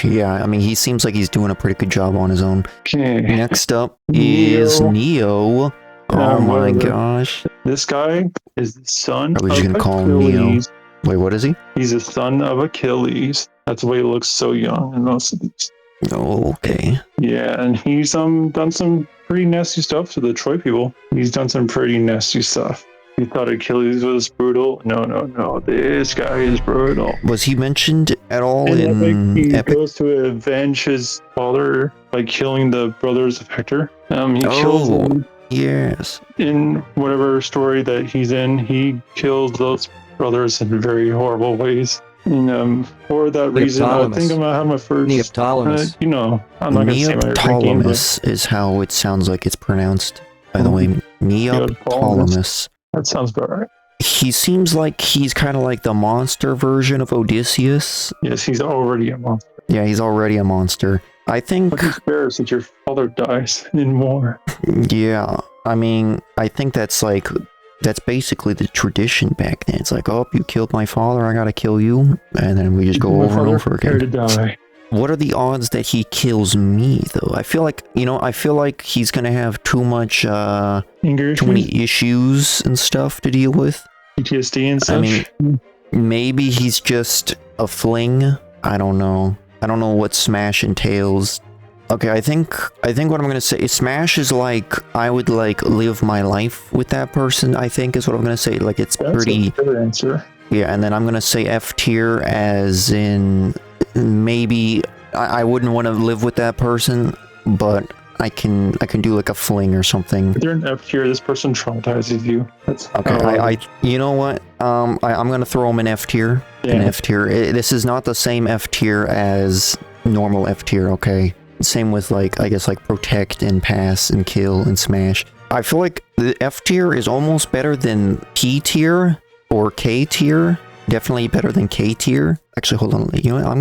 [SPEAKER 1] Yeah, I mean, he seems like he's doing a pretty good job on his own.
[SPEAKER 2] Okay.
[SPEAKER 1] Next up is Neo. Oh my
[SPEAKER 2] whatever.
[SPEAKER 1] gosh.
[SPEAKER 2] This guy is the son
[SPEAKER 1] I was just
[SPEAKER 2] of
[SPEAKER 1] gonna call him Neo.
[SPEAKER 2] Achilles.
[SPEAKER 1] Wait, what is he?
[SPEAKER 2] He's a son of Achilles. That's why he looks so young in most of these.
[SPEAKER 1] Oh, okay.
[SPEAKER 2] Yeah, and he's done some pretty nasty stuff to the Troy people. He's done some pretty nasty stuff. You thought Achilles was brutal? No, no, no. This guy is brutal.
[SPEAKER 1] Was he mentioned at all
[SPEAKER 2] In
[SPEAKER 1] in
[SPEAKER 2] Epic, he
[SPEAKER 1] Epic?
[SPEAKER 2] goes to avenge his father by killing the brothers of Hector. He kills
[SPEAKER 1] Oh,
[SPEAKER 2] them
[SPEAKER 1] yes.
[SPEAKER 2] in whatever story that he's in. He kills those brothers in very horrible ways. And for that reason, I think I'm gonna have my first.
[SPEAKER 4] Neoptolemus.
[SPEAKER 2] I'm not gonna say my ranking, but
[SPEAKER 1] Neoptolemus is how it sounds like it's pronounced. By the way, Neoptolemus.
[SPEAKER 2] that sounds about right.
[SPEAKER 1] He seems like he's kind of like the monster version of Odysseus.
[SPEAKER 2] Yes, he's already a monster.
[SPEAKER 1] Yeah, he's already a monster. I think.
[SPEAKER 2] But who cares since your father dies in war?
[SPEAKER 1] Yeah, I mean, I think that's basically the tradition back then. It's like, oh, you killed my father, I gotta kill you, and then we just go over and over again.
[SPEAKER 2] To die.
[SPEAKER 1] What are the odds that he kills me, though? I feel like, he's gonna have too much, too many issues and stuff to deal with.
[SPEAKER 2] PTSD and such.
[SPEAKER 1] I mean, maybe he's just a fling. I don't know. I don't know what Smash entails. Okay, I think what I'm gonna say is Smash is like, I would like live my life with that person, I think is what I'm gonna say. Like, it's
[SPEAKER 2] That's
[SPEAKER 1] pretty.
[SPEAKER 2] a good answer.
[SPEAKER 1] Yeah, and then I'm gonna say F tier as in maybe I wouldn't want to live with that person, but I can do like a fling or something.
[SPEAKER 2] If you're an F tier, this person traumatizes you. That's
[SPEAKER 1] Okay, you know what? I'm gonna throw him in F tier.
[SPEAKER 2] Yeah.
[SPEAKER 1] An F tier. This is not the same F tier as normal F tier. Okay. Same with like, I guess like protect and pass and kill and smash. I feel like the F tier is almost better than P tier or K tier. Definitely better than K tier. Actually, hold on. You know what? I'm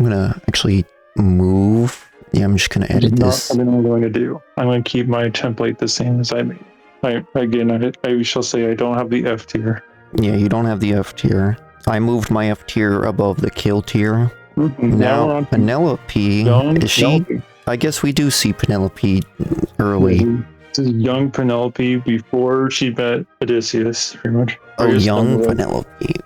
[SPEAKER 1] gonna actually move. Yeah, I'm just gonna edit this.
[SPEAKER 2] Something I'm going to do. I'm going to keep my template the same as I made. I shall say I don't have the F tier.
[SPEAKER 1] Yeah, you don't have the F tier. I moved my F tier above the kill tier. Now Penelope, is she? I guess we do see Penelope early.
[SPEAKER 2] This is young Penelope before she met Odysseus, pretty much.
[SPEAKER 1] Oh, young Penelope.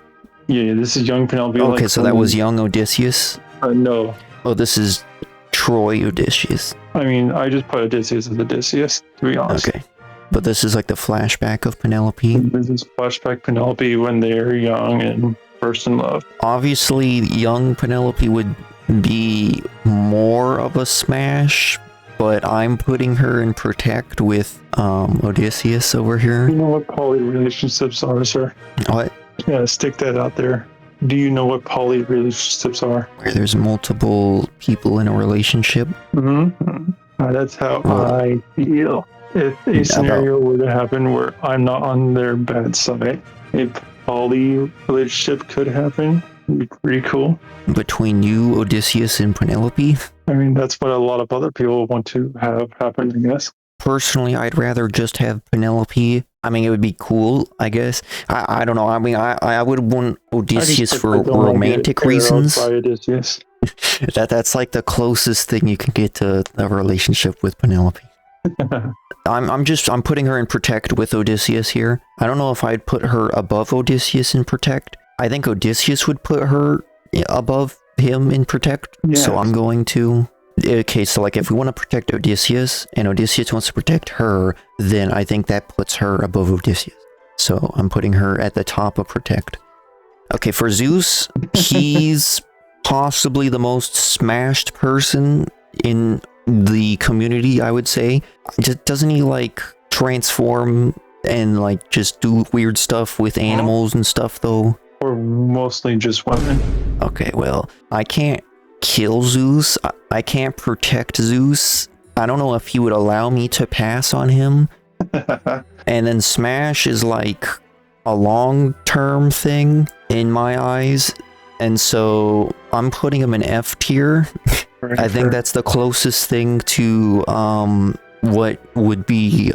[SPEAKER 2] Yeah, this is young Penelope.
[SPEAKER 1] Okay, so that was young Odysseus?
[SPEAKER 2] No.
[SPEAKER 1] Oh, this is Troy Odysseus.
[SPEAKER 2] I mean, I just put Odysseus as Odysseus, to be honest.
[SPEAKER 1] Okay. But this is like the flashback of Penelope?
[SPEAKER 2] This is flashback Penelope when they're young and first in love.
[SPEAKER 1] Obviously, young Penelope would be more of a smash, but I'm putting her in protect with Odysseus over here.
[SPEAKER 2] You know what poly relationships are, sir?
[SPEAKER 1] What?
[SPEAKER 2] Yeah, stick that out there. Do you know what poly relationships are?
[SPEAKER 1] Where there's multiple people in a relationship?
[SPEAKER 2] Mm-hmm. That's how I feel. If a scenario were to happen where I'm not on their bad side, a poly relationship could happen. It'd be pretty cool.
[SPEAKER 1] Between you, Odysseus, and Penelope?
[SPEAKER 2] I mean, that's what a lot of other people want to have happen, I guess.
[SPEAKER 1] Personally, I'd rather just have Penelope. I mean, it would be cool, I guess. I don't know. I mean, I would want Odysseus for romantic reasons. That's like the closest thing you can get to a relationship with Penelope. I'm putting her in protect with Odysseus here. I don't know if I'd put her above Odysseus in protect. I think Odysseus would put her above him in protect. Yes. So I'm going to. Okay, so like if we want to protect Odysseus and Odysseus wants to protect her, then I think that puts her above Odysseus. So I'm putting her at the top of protect. Okay, for Zeus, he's possibly the most smashed person in the community, I would say. Just doesn't he like transform and like just do weird stuff with animals and stuff though?
[SPEAKER 2] Or mostly just women.
[SPEAKER 1] Okay, well, I can't kill Zeus. I can't protect Zeus. I don't know if he would allow me to pass on him. And then Smash is like a long-term thing in my eyes. And so I'm putting him in F tier. I think that's the closest thing to what would be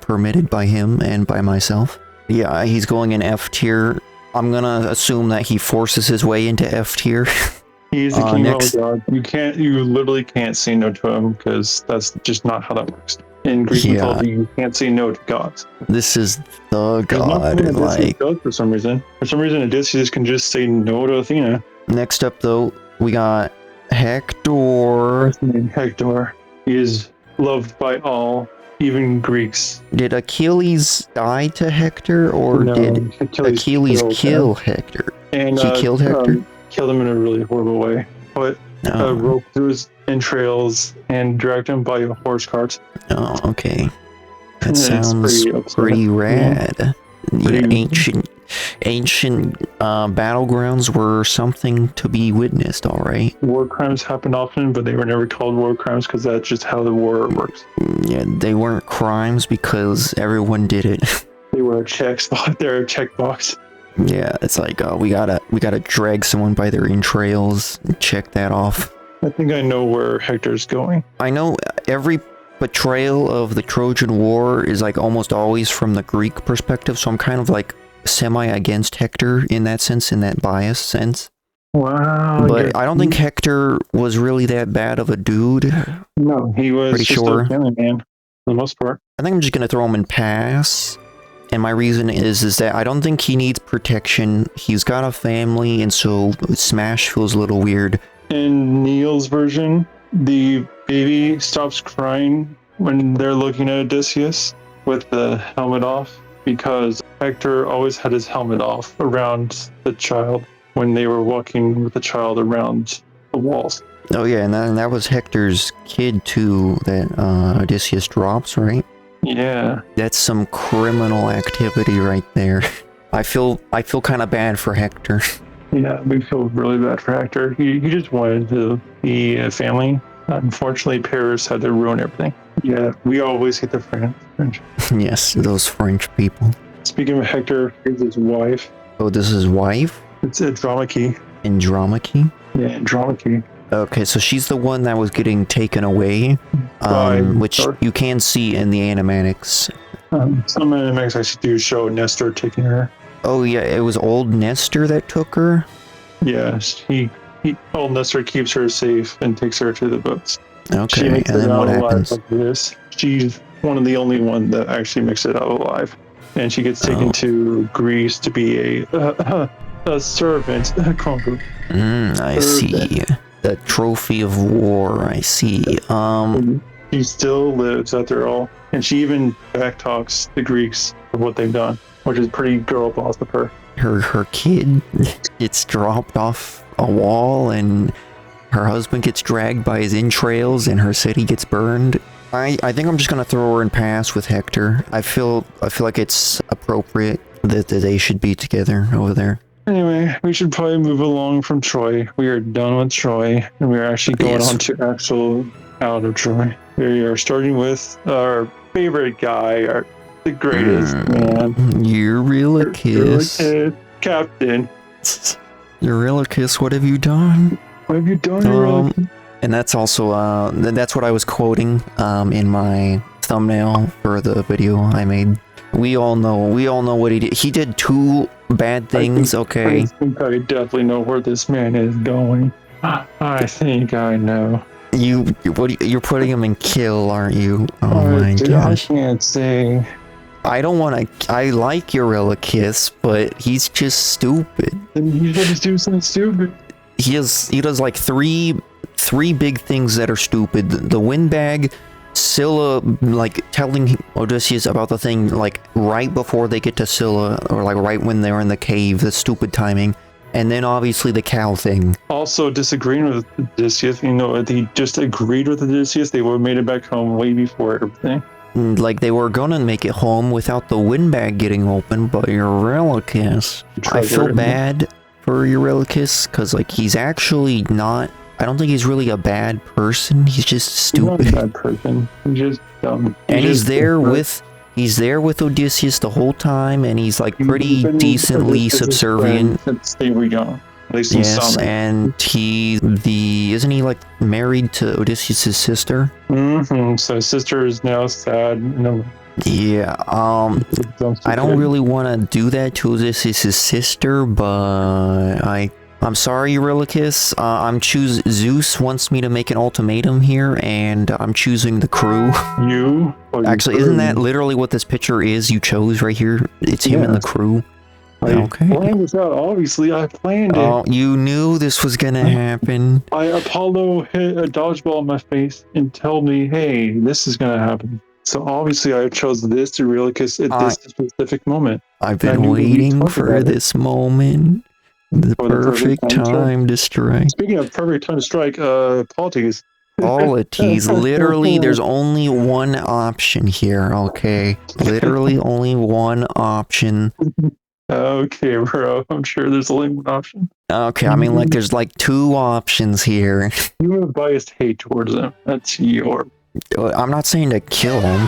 [SPEAKER 1] permitted by him and by myself. Yeah, he's going in F tier. I'm gonna assume that he forces his way into F tier.
[SPEAKER 2] He's the king of God. You literally can't say no to him because that's just not how that works. In Greek mythology, you can't say no to gods.
[SPEAKER 1] This is the god, like.
[SPEAKER 2] For some reason, Odysseus can just say no to Athena.
[SPEAKER 1] Next up, though, we got Hector.
[SPEAKER 2] His name Hector. He is loved by all, even Greeks.
[SPEAKER 1] Did Achilles die to Hector, or
[SPEAKER 2] No,
[SPEAKER 1] did Achilles
[SPEAKER 2] killed
[SPEAKER 1] kill
[SPEAKER 2] him.
[SPEAKER 1] Hector?
[SPEAKER 2] And
[SPEAKER 1] He killed Hector?
[SPEAKER 2] killed him in a really horrible way. Put a
[SPEAKER 1] Oh,
[SPEAKER 2] rope through his entrails and dragged him by a horse cart.
[SPEAKER 1] oh, okay. That
[SPEAKER 2] It's
[SPEAKER 1] sounds
[SPEAKER 2] pretty upsetting.
[SPEAKER 1] pretty rad. Yeah,
[SPEAKER 2] Pretty-
[SPEAKER 1] ancient battlegrounds were something to be witnessed, all right.
[SPEAKER 2] War crimes happen often, but they were never called war crimes because that's just how the war works.
[SPEAKER 1] Yeah, they weren't crimes because everyone did it.
[SPEAKER 2] They were a checkbox. They're a checkbox.
[SPEAKER 1] Yeah, it's like we gotta drag someone by their entrails and check that off.
[SPEAKER 2] I think I know where Hector's going.
[SPEAKER 1] I know every portrayal of the Trojan War is like almost always from the Greek perspective, so I'm kind of like semi against Hector in that sense, in that biased sense.
[SPEAKER 2] Wow.
[SPEAKER 1] But I don't think Hector was really that bad of a dude.
[SPEAKER 2] No, he was
[SPEAKER 1] Pretty
[SPEAKER 2] just
[SPEAKER 1] sure.
[SPEAKER 2] a family man for the most part.
[SPEAKER 1] I think I'm just gonna throw him in pass. And my reason is that I don't think he needs protection. He's got a family, and so Smash feels a little weird.
[SPEAKER 2] In Neil's version, the baby stops crying when they're looking at Odysseus with the helmet off because Hector always had his helmet off around the child when they were walking with the child around the walls.
[SPEAKER 1] Oh yeah, and that was Hector's kid too that Odysseus drops, right?
[SPEAKER 2] Yeah.
[SPEAKER 1] That's some criminal activity right there. I feel kind of bad for Hector.
[SPEAKER 2] Yeah, we feel really bad for Hector. He just wanted to be a family. Unfortunately, Paris had to ruin everything. Yeah, we always hate the French.
[SPEAKER 1] Yes, those French people.
[SPEAKER 2] Speaking of Hector, here's his wife.
[SPEAKER 1] Oh, this is his wife?
[SPEAKER 2] It's Andromache.
[SPEAKER 1] Andromache?
[SPEAKER 2] Yeah, Andromache.
[SPEAKER 1] Okay, so she's the one that was getting taken away,
[SPEAKER 2] By
[SPEAKER 1] which
[SPEAKER 2] Nestor.
[SPEAKER 1] you can see in the animatics.
[SPEAKER 2] Some animatics actually do show Nestor taking her.
[SPEAKER 1] Oh yeah, it was old Nestor that took her?
[SPEAKER 2] Yes, old Nestor keeps her safe and takes her to the boats. She
[SPEAKER 1] Okay, and
[SPEAKER 2] makes it
[SPEAKER 1] then
[SPEAKER 2] out
[SPEAKER 1] what
[SPEAKER 2] alive
[SPEAKER 1] happens?
[SPEAKER 2] like this. She's one of the only one that actually makes it out alive, and she gets taken
[SPEAKER 1] Oh.
[SPEAKER 2] to Greece to be a servant.
[SPEAKER 1] I see. The trophy of war, I see.
[SPEAKER 2] She still lives after all, and she even backtalks the Greeks of what they've done, which is pretty girl boss of her.
[SPEAKER 1] Her kid gets dropped off a wall, and her husband gets dragged by his entrails, and her city gets burned. I think I'm just gonna throw her in pass with Hector. I feel like it's appropriate that they should be together over there.
[SPEAKER 2] Anyway, we should probably move along from Troy. We are done with Troy, and we are actually going
[SPEAKER 1] Yes.
[SPEAKER 2] on to actual out of Troy. We are starting with our favorite guy, the greatest man,
[SPEAKER 1] Eurylochus.
[SPEAKER 2] Eurylochus, Captain.
[SPEAKER 1] Eurylochus, what have you done?
[SPEAKER 2] What have you done, Eurylochus?
[SPEAKER 1] And that's also that's what I was quoting in my thumbnail for the video I made. We all know what he did. He did two bad things, okay?
[SPEAKER 2] I think I definitely know where this man is going. I think I know.
[SPEAKER 1] You're putting him in kill, aren't you? Oh my
[SPEAKER 2] Dude,
[SPEAKER 1] gosh.
[SPEAKER 2] I can't say.
[SPEAKER 1] I don't want to. I like Eurylochus, but he's just stupid.
[SPEAKER 2] Then you just do something stupid.
[SPEAKER 1] He does like three big things that are stupid. The windbag, Scylla like telling Odysseus about the thing like right before they get to Scylla, or like right when they're in the cave. The stupid timing. And then obviously the cow thing.
[SPEAKER 2] Also disagreeing with Odysseus, if he just agreed with Odysseus, they would have made it back home way before everything.
[SPEAKER 1] Like they were gonna make it home without the windbag getting open, but Eurylochus. I feel bad for Eurylochus because like he's actually not. I don't think he's really a bad person. He's just stupid.
[SPEAKER 2] He's not a bad person. He's just dumb.
[SPEAKER 1] And he's there with Odysseus the whole time, and he's like pretty decently subservient.
[SPEAKER 2] Since they were young. At least in
[SPEAKER 1] Yes,
[SPEAKER 2] some.
[SPEAKER 1] and isn't he like married to Odysseus' sister?
[SPEAKER 2] So his sister is now sad.
[SPEAKER 1] Yeah. I don't really want to do that to Odysseus' sister, but I'm sorry, Eurylochus. Zeus wants me to make an ultimatum here, and I'm choosing the crew. Actually, isn't that literally what this picture is you chose right here? It's him and the crew. Okay.
[SPEAKER 2] planned this out. Obviously, I planned it.
[SPEAKER 1] Oh, you knew this was gonna happen.
[SPEAKER 2] Apollo hit a dodgeball in my face and told me, "Hey, this is gonna happen." So obviously, I chose this Eurylochus at this specific moment.
[SPEAKER 1] I've
[SPEAKER 2] I
[SPEAKER 1] been
[SPEAKER 2] knew we'd
[SPEAKER 1] waiting
[SPEAKER 2] talk
[SPEAKER 1] for
[SPEAKER 2] about it.
[SPEAKER 1] this moment. The
[SPEAKER 2] For the perfect
[SPEAKER 1] perfect
[SPEAKER 2] time to strike.
[SPEAKER 1] time to strike.
[SPEAKER 2] Speaking of perfect time to strike, apologies.
[SPEAKER 1] Qualities. Literally, there's only one option here, okay? Literally only one option.
[SPEAKER 2] Okay, bro. I'm sure there's only one option.
[SPEAKER 1] Okay, I mean, like, there's like two options here.
[SPEAKER 2] You have biased hate towards him. That's your.
[SPEAKER 1] I'm not saying to kill him.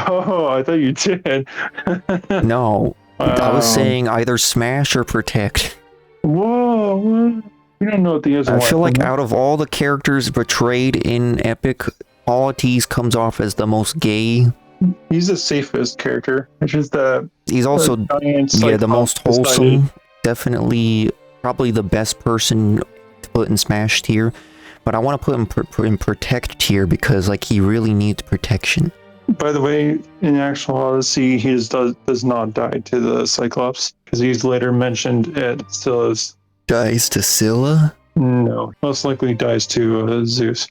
[SPEAKER 2] Oh, I thought you did.
[SPEAKER 1] No. I was
[SPEAKER 2] Wow.
[SPEAKER 1] saying either smash or protect.
[SPEAKER 2] Whoa. What? You don't know what the answer
[SPEAKER 1] I
[SPEAKER 2] was.
[SPEAKER 1] feel like out of all the characters portrayed in Epic, Polites comes off as the most gay.
[SPEAKER 2] He's the safest character. It's just that
[SPEAKER 1] He's also, the most wholesome. Definitely, probably the best person to put in Smash tier. But I want to put him in Protect tier because, like, he really needs protection.
[SPEAKER 2] By the way, in actual Odyssey, he does not die to the Cyclops because he's later mentioned at Scylla's.
[SPEAKER 1] Dies to Scylla?
[SPEAKER 2] No, most likely dies to Zeus.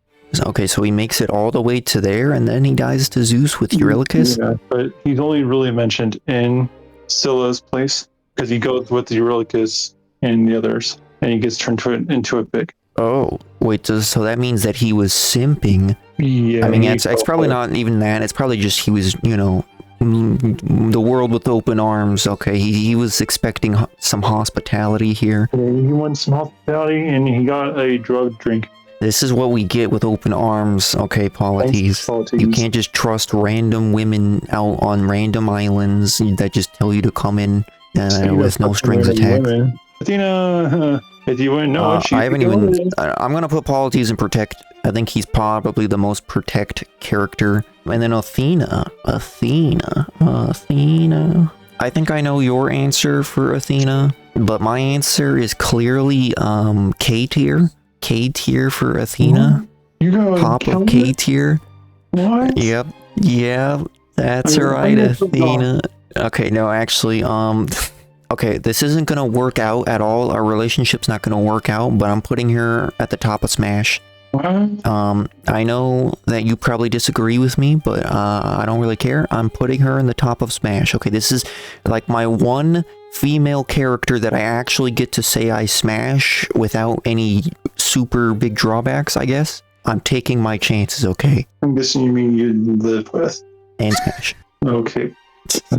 [SPEAKER 1] Okay, so he makes it all the way to there, and then he dies to Zeus with Eurylochus?
[SPEAKER 2] Yeah, but he's only really mentioned in Scylla's place because he goes with Eurylochus and the others, and he gets turned into a pig.
[SPEAKER 1] Oh, wait, so that means that he was simping.
[SPEAKER 2] Yeah,
[SPEAKER 1] I mean, it's probably not even that. It's probably just he was, you know, the world with open arms. Okay, he was expecting some hospitality here.
[SPEAKER 2] He won some hospitality, and he got a drug drink.
[SPEAKER 1] This is what we get with open arms, okay, Polites. You can't just trust random women out on random islands that just tell you to come in with no strings attached.
[SPEAKER 2] Athena, if you wouldn't know it,
[SPEAKER 1] I haven't even... I'm gonna put Polites in Protect. I think he's probably the most Protect character. And then Athena. Athena. I think I know your answer for Athena, but my answer is clearly K tier. K tier for Athena. Top of K tier.
[SPEAKER 2] What?
[SPEAKER 1] Yep. Yeah, that's right, Athena. Okay, no, actually, okay, this isn't gonna work out at all. Our relationship's not gonna work out, but I'm putting her at the top of Smash. I know that you probably disagree with me, but I don't really care. I'm putting her in the top of Smash. Okay, this is like my one female character that I actually get to say I smash without any super big drawbacks, I guess. I'm taking my chances, okay?
[SPEAKER 2] I'm guessing you mean you live with.
[SPEAKER 1] And smash.
[SPEAKER 2] Okay.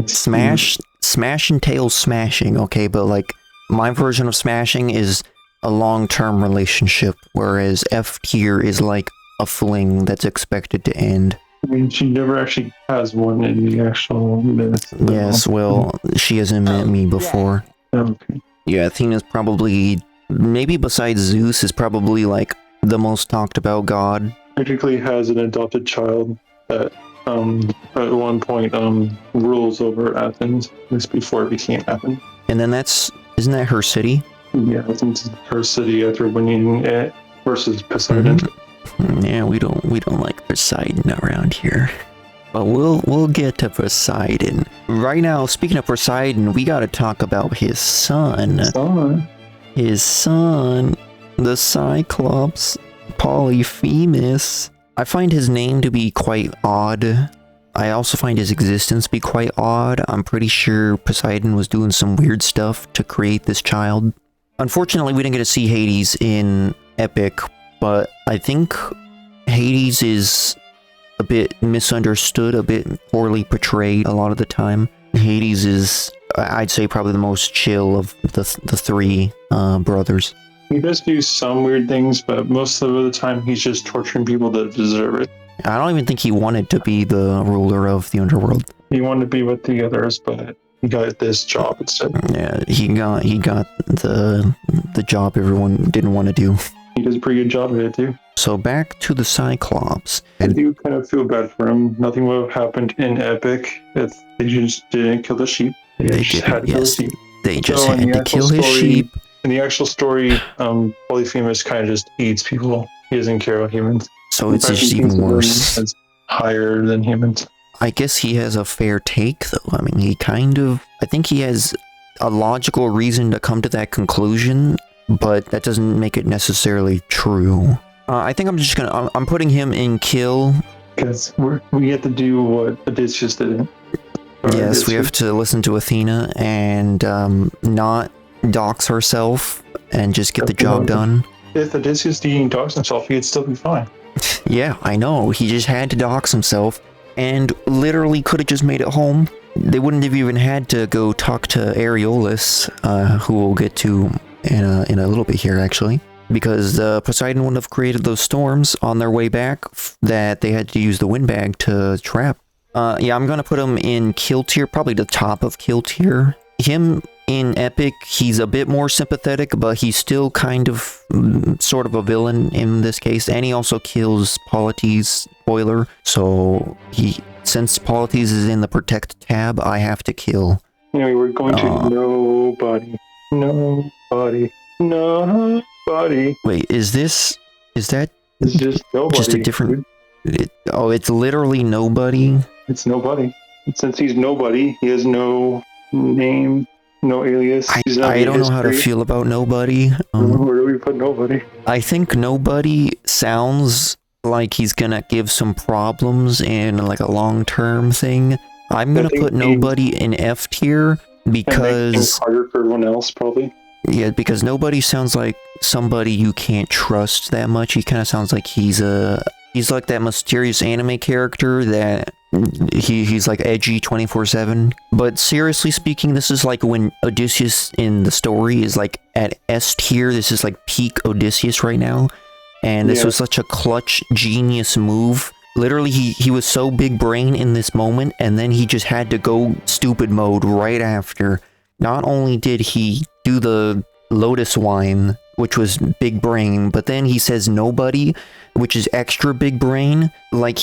[SPEAKER 1] Smash entails smashing, okay? But like, my version of smashing is a long-term relationship, whereas F tier is like a fling that's expected to end.
[SPEAKER 2] I mean, she never actually has one in the actual myth.
[SPEAKER 1] Yes, well, she hasn't met me before.
[SPEAKER 2] Okay.
[SPEAKER 1] Yeah, Athena's probably, maybe besides Zeus, is probably like the most talked about god.
[SPEAKER 2] Technically has an adopted child that at one point rules over Athens. This before it became Athens.
[SPEAKER 1] And then isn't that her city?
[SPEAKER 2] Yeah, Athens is her city after winning it versus Poseidon.
[SPEAKER 1] Yeah, we don't like Poseidon around here. But we'll get to Poseidon. Right now, speaking of Poseidon, we gotta talk about his son. His son, the Cyclops, Polyphemus. I find his name to be quite odd. I also find his existence to be quite odd. I'm pretty sure Poseidon was doing some weird stuff to create this child. Unfortunately, we didn't get to see Hades in Epic, but I think Hades is a bit misunderstood, a bit poorly portrayed a lot of the time. Hades is, I'd say, probably the most chill of the three brothers.
[SPEAKER 2] He does do some weird things, but most of the time he's just torturing people that deserve it.
[SPEAKER 1] I don't even think he wanted to be the ruler of the underworld.
[SPEAKER 2] He wanted to be with the others, but he got this job instead.
[SPEAKER 1] Yeah, he got the job everyone didn't want to do.
[SPEAKER 2] He does a pretty good job of it too.
[SPEAKER 1] So back to the Cyclops.
[SPEAKER 2] I do kind of feel bad for him. Nothing would have happened in Epic if they just didn't kill the sheep. They just had to kill the sheep.
[SPEAKER 1] They just had to kill his sheep.
[SPEAKER 2] In the actual story, Polyphemus kind of just eats people. He doesn't care about humans.
[SPEAKER 1] So it's just even worse.
[SPEAKER 2] It's higher than humans.
[SPEAKER 1] I guess he has a fair take, though. I mean, I think he has a logical reason to come to that conclusion, but that doesn't make it necessarily true. I think I'm just gonna, I'm putting him in kill.
[SPEAKER 2] Because we have to do what Odysseus did.
[SPEAKER 1] Yes, we have to listen to Athena and not dox herself and just get the job done.
[SPEAKER 2] If Odysseus didn't dox himself, he'd still be fine.
[SPEAKER 1] Yeah, I know. He just had to dox himself and literally could have just made it home. They wouldn't have even had to go talk to Areolus, who we'll get to in a little bit here, actually. Because Poseidon wouldn't have created those storms on their way back that they had to use the windbag to trap. Yeah, I'm gonna put him in kill tier, probably the top of kill tier. Him in Epic, he's a bit more sympathetic, but he's still kind of sort of a villain in this case, and he also kills Polites, spoiler, so since Polites is in the protect tab, I have to kill.
[SPEAKER 2] Anyway, we're going to nobody.
[SPEAKER 1] Wait, is that
[SPEAKER 2] It's just nobody.
[SPEAKER 1] just a different... it's literally nobody?
[SPEAKER 2] It's nobody. Since he's nobody, he has no name, no alias.
[SPEAKER 1] I don't know how to feel about nobody.
[SPEAKER 2] Where do we put nobody?
[SPEAKER 1] I think nobody sounds like he's gonna give some problems in like a long-term thing. I'm gonna put nobody in F tier because
[SPEAKER 2] harder for everyone else, probably.
[SPEAKER 1] Yeah, because nobody sounds like somebody you can't trust that much. He kind of sounds like he's like that mysterious anime character that he's like edgy 24/7. But seriously speaking, this is like when Odysseus in the story is like at S tier. This is like peak Odysseus right now. And this was such a clutch, genius move. Literally, he was so big brain in this moment, and then he just had to go stupid mode right after. Not only did he do the Lotus Wine, which was big brain, but then he says nobody, which is extra big brain. Like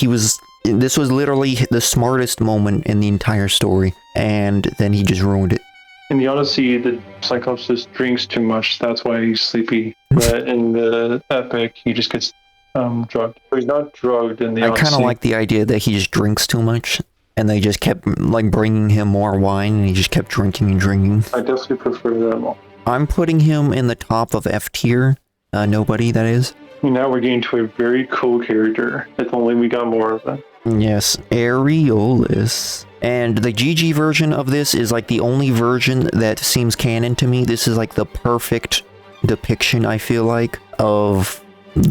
[SPEAKER 1] this was literally the smartest moment in the entire story, and then he just ruined it.
[SPEAKER 2] In the Odyssey, the Cyclops just drinks too much, that's why he's sleepy. But in the Epic, he just gets drugged. So he's not drugged in the Odyssey.
[SPEAKER 1] I kind of like the idea that he just drinks too much, and they just kept like bringing him more wine, and he just kept drinking and drinking.
[SPEAKER 2] I definitely prefer that more.
[SPEAKER 1] I'm putting him in the top of F tier. Nobody, that is.
[SPEAKER 2] Now we're getting to a very cool character. If only we got more of it.
[SPEAKER 1] Yes, Areolus. And the GG version of this is like the only version that seems canon to me. This is like the perfect depiction, I feel like, of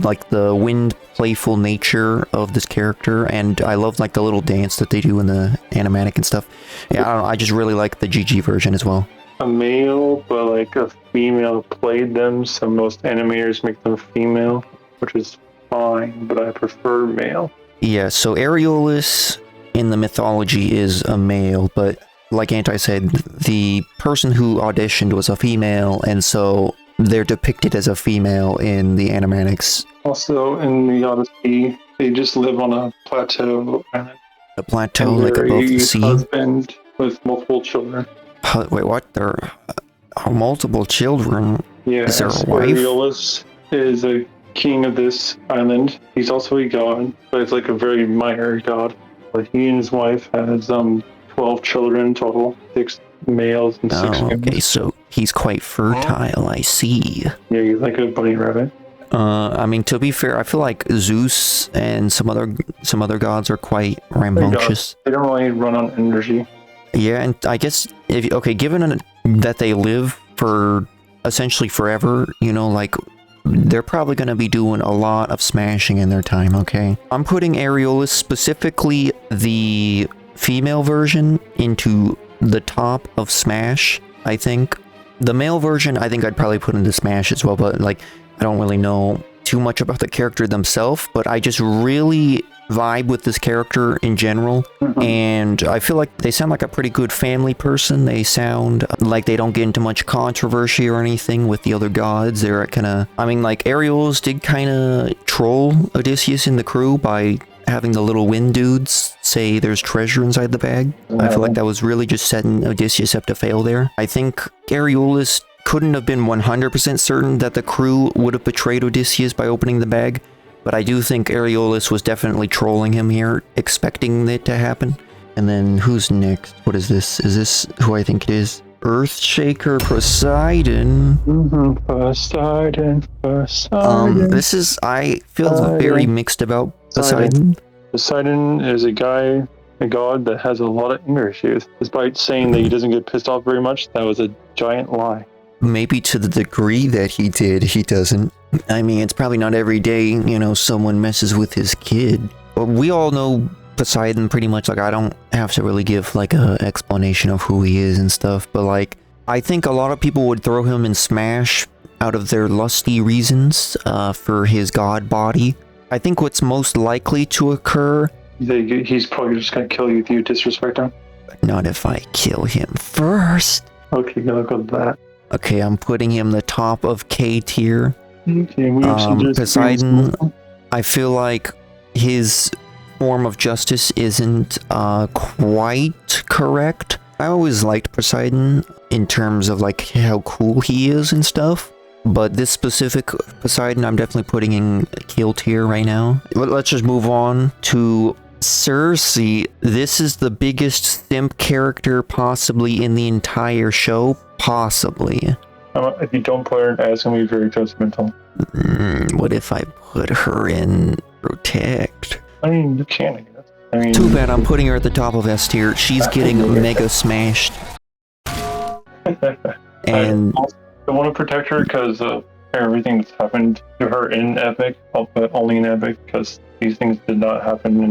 [SPEAKER 1] like the wind playful nature of this character, and I love like the little dance that they do in the animatic and stuff. Yeah, I don't know, I just really like the GG version as well.
[SPEAKER 2] A male, but like a female played them, so most animators make them female, which is fine, but I prefer male.
[SPEAKER 1] Yeah, so Areolus in the mythology is a male, but like Anti said, the person who auditioned was a female, and so they're depicted as a female in the animatics.
[SPEAKER 2] Also, in the Odyssey, they just live on a plateau island.
[SPEAKER 1] A plateau, like above the sea?
[SPEAKER 2] Husband with multiple children.
[SPEAKER 1] Wait, what? There are multiple children?
[SPEAKER 2] Yeah,
[SPEAKER 1] is there a wife?
[SPEAKER 2] Areolus is a king of this island. He's also a god, but it's like a very minor god. But he and his wife has 12 children total, 6 males and 6 females.
[SPEAKER 1] Okay, so he's quite fertile, I see.
[SPEAKER 2] Yeah, he's like a bunny rabbit.
[SPEAKER 1] I mean, to be fair, I feel like Zeus and some other gods are quite rambunctious.
[SPEAKER 2] They don't really run on energy.
[SPEAKER 1] Yeah, and I guess given that they live for essentially forever, you know, like they're probably going to be doing a lot of smashing in their time, okay? I'm putting Areolus, specifically the female version, into the top of Smash, I think. The male version, I think I'd probably put into Smash as well, but like, I don't really know too much about the character themselves, but I just really vibe with this character in general, and I feel like they sound like a pretty good family person. They sound like they don't get into much controversy or anything with the other gods. They're kind of, I mean, like Areolus did kind of troll Odysseus and the crew by having the little wind dudes say there's treasure inside the bag. I feel like that was really just setting Odysseus up to fail there. I think Areolus couldn't have been 100% certain that the crew would have betrayed Odysseus by opening the bag, but I do think Areolus was definitely trolling him here, expecting it to happen. And then who's next? What is this? Is this who I think it is? Earthshaker Poseidon.
[SPEAKER 2] Poseidon.
[SPEAKER 1] This is, I feel very mixed about Poseidon.
[SPEAKER 2] Poseidon is a guy, a god that has a lot of anger issues. Despite saying that he doesn't get pissed off very much, that was a giant lie.
[SPEAKER 1] Maybe to the degree that he did, he doesn't. I mean, it's probably not every day, you know, someone messes with his kid. But we all know Poseidon pretty much. Like, I don't have to really give, like, a explanation of who he is and stuff. But, like, I think a lot of people would throw him in Smash out of their lusty reasons for his god body. I think what's most likely to occur...
[SPEAKER 2] He's probably just gonna kill you if you disrespect him.
[SPEAKER 1] Not if I kill him first.
[SPEAKER 2] Okay, gonna go with that.
[SPEAKER 1] Okay, I'm putting him the top of K tier.
[SPEAKER 2] Okay,
[SPEAKER 1] Poseidon, I feel like his form of justice isn't quite correct. I always liked Poseidon in terms of like how cool he is and stuff. But this specific Poseidon, I'm definitely putting in kill tier right now. Let's just move on to Cersei. This is the biggest simp character possibly in the entire show. Possibly.
[SPEAKER 2] If you don't put her in as, gonna be very judgmental.
[SPEAKER 1] What if I put her in Protect?
[SPEAKER 2] I mean, you can, I guess. I mean,
[SPEAKER 1] too bad I'm putting her at the top of S tier. She's getting mega smashed. And
[SPEAKER 2] I want to protect her because of everything that's happened to her in Epic, but only in Epic because these things did not happen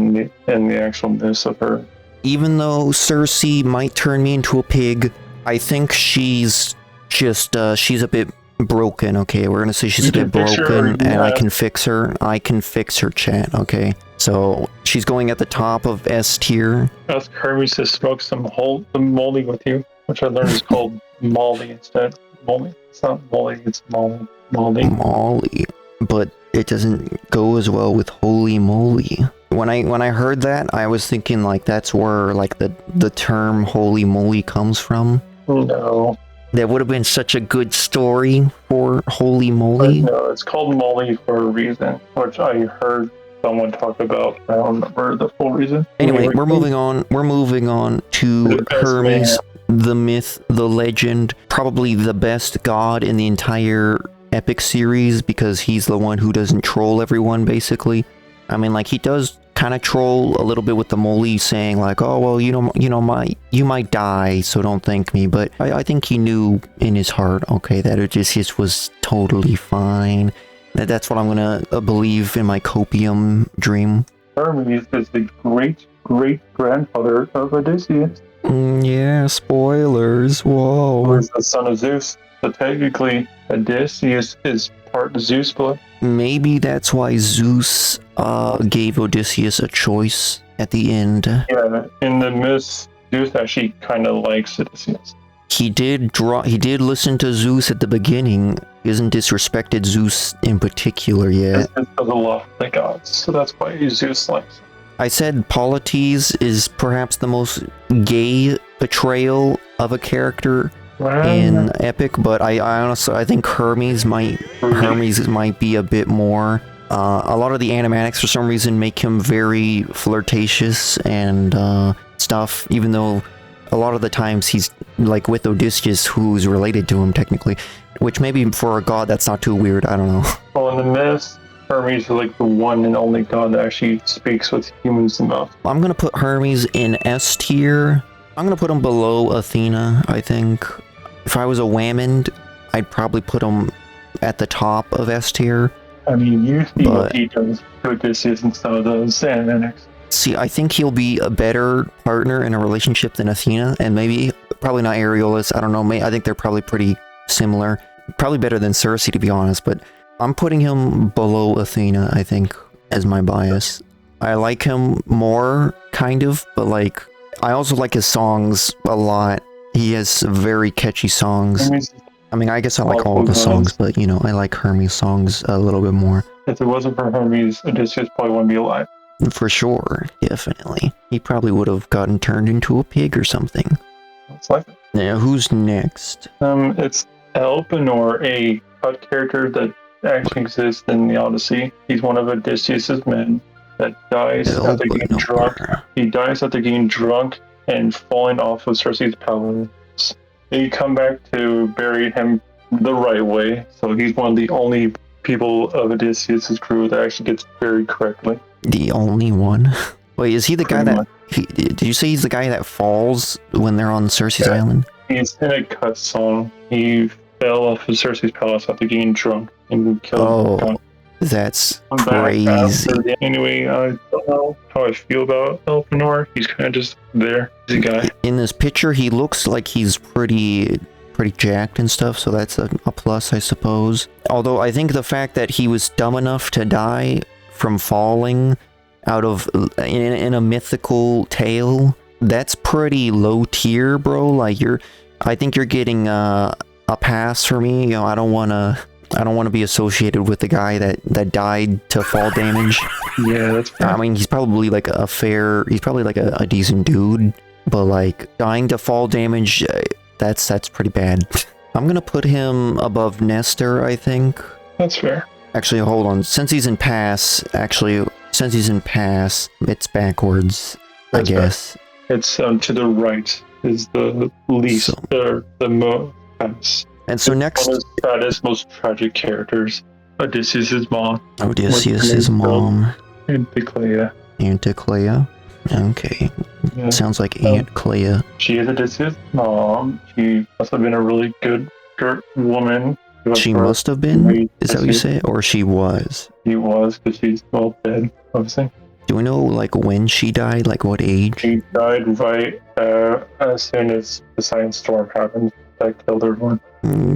[SPEAKER 2] in the actual myths of her.
[SPEAKER 1] Even though Cersei might turn me into a pig, I think she's just, she's a bit broken, okay? We're gonna say she's a bit broken, and I can fix her. I can fix her, chat, okay? So, she's going at the top of S tier.
[SPEAKER 2] Ask Hermes to smoke some molly with you, which I learned is called Molly instead. Molly? It's not Molly, it's Molly.
[SPEAKER 1] Molly. But it doesn't go as well with Holy Moly. When I heard that, I was thinking like that's where like the term Holy Moly comes from.
[SPEAKER 2] No.
[SPEAKER 1] That would have been such a good story for Holy Moly.
[SPEAKER 2] No, it's called Molly for a reason, which I heard someone talk about. I don't remember the full reason.
[SPEAKER 1] Anyway, we're moving on. We're moving on to Hermes, the myth, the legend, probably the best god in the entire Epic series because he's the one who doesn't troll everyone, basically. I mean, like, he does kind of troll a little bit with the Moly saying like, oh, well, you might die, so don't thank me. But I think he knew in his heart, okay, that Odysseus was totally fine. That's what I'm gonna believe in my copium dream.
[SPEAKER 2] Hermes is the great-great-grandfather of Odysseus.
[SPEAKER 1] Yeah, spoilers, whoa.
[SPEAKER 2] Who is the son of Zeus. So technically, Odysseus is part Zeus blood.
[SPEAKER 1] Maybe that's why Zeus gave Odysseus a choice at the end.
[SPEAKER 2] Yeah, in the myths, Zeus actually kind of likes Odysseus.
[SPEAKER 1] He did listen to Zeus at the beginning. He hasn't disrespected Zeus in particular yet.
[SPEAKER 2] Zeus does a lot of the gods, so that's why Zeus likes him.
[SPEAKER 1] I said Polites is perhaps the most gay portrayal of a character in Epic, but I honestly think Hermes might be a bit more. A lot of the animatics for some reason make him very flirtatious and stuff, even though a lot of the times he's like with Odysseus, who's related to him technically, which maybe for a god that's not too weird. I don't know.
[SPEAKER 2] Well, in the myths, Hermes is like the one and only god that actually speaks with humans the most.
[SPEAKER 1] I'm gonna put Hermes in S tier. I'm gonna put him below Athena, I think. If I was a Whammond, I'd probably put him at the top of S tier.
[SPEAKER 2] I mean, you see what he does to Odysseus and some of those animatics.
[SPEAKER 1] See, I think he'll be a better partner in a relationship than Athena, and probably not Areolas, I don't know, I think they're probably pretty similar. Probably better than Cersei, to be honest, but I'm putting him below Athena, I think, as my bias. I like him more, kind of, but like, I also like his songs a lot. He has very catchy songs. I mean, I guess I like all the songs, but, you know, I like Hermes' songs a little bit more.
[SPEAKER 2] If it wasn't for Hermes, Odysseus probably wouldn't be alive.
[SPEAKER 1] For sure, definitely. He probably would have gotten turned into a pig or something.
[SPEAKER 2] That's like it.
[SPEAKER 1] Now, who's next?
[SPEAKER 2] It's Elpenor, a cut character that actually exists in the Odyssey. He's one of Odysseus's men that dies after getting drunk. He dies after getting drunk and falling off of Cersei's palace. They come back to bury him the right way. So he's one of the only people of Odysseus' crew that actually gets buried correctly.
[SPEAKER 1] The only one. Wait, is he the guy
[SPEAKER 2] Pretty
[SPEAKER 1] that? Did you say he's the guy that falls when they're on Cersei's island?
[SPEAKER 2] He's in a cut song. He fell off of Cersei's palace after getting drunk and killed him.
[SPEAKER 1] That's
[SPEAKER 2] I'm back
[SPEAKER 1] crazy.
[SPEAKER 2] after- Anyway, I don't know how I feel about Elpenor. He's kind of just there. He's a guy.
[SPEAKER 1] In this picture, he looks like he's pretty jacked and stuff, so that's a plus, I suppose. Although I think the fact that he was dumb enough to die from falling out of in a mythical tale, that's pretty low tier, bro. Like I think you're getting a pass for me. You know, I don't want to be associated with the guy that died to fall damage.
[SPEAKER 2] Yeah, that's fair.
[SPEAKER 1] I mean, he's probably like a decent dude, but like dying to fall damage, that's pretty bad. I'm gonna put him above Nestor, I think.
[SPEAKER 2] That's fair.
[SPEAKER 1] Actually, hold on. Since he's in pass, it's backwards, I guess.
[SPEAKER 2] It's to the right is the least, the most.
[SPEAKER 1] And so next,
[SPEAKER 2] one of the saddest, most tragic characters, Odysseus' mom.
[SPEAKER 1] Odysseus' mom.
[SPEAKER 2] Anticlea.
[SPEAKER 1] Anticlea. Okay.
[SPEAKER 2] Yeah.
[SPEAKER 1] Sounds like Aunt Clea.
[SPEAKER 2] She is Odysseus' mom. She must have been a really good woman.
[SPEAKER 1] She must have been? Is that what you say? Or she was?
[SPEAKER 2] She was, because she's well dead, obviously.
[SPEAKER 1] Do we know, like, when she died? Like, what age?
[SPEAKER 2] She died right as soon as the science storm happened. That killed everyone.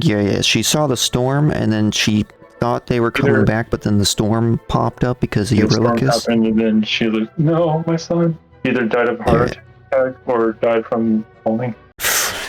[SPEAKER 1] Yeah. She saw the storm, and then she thought they were coming back, but then the storm popped up because of Eurylochus.
[SPEAKER 2] The storm happened, and then she was, no, my son. Either died of heart attack or died from falling.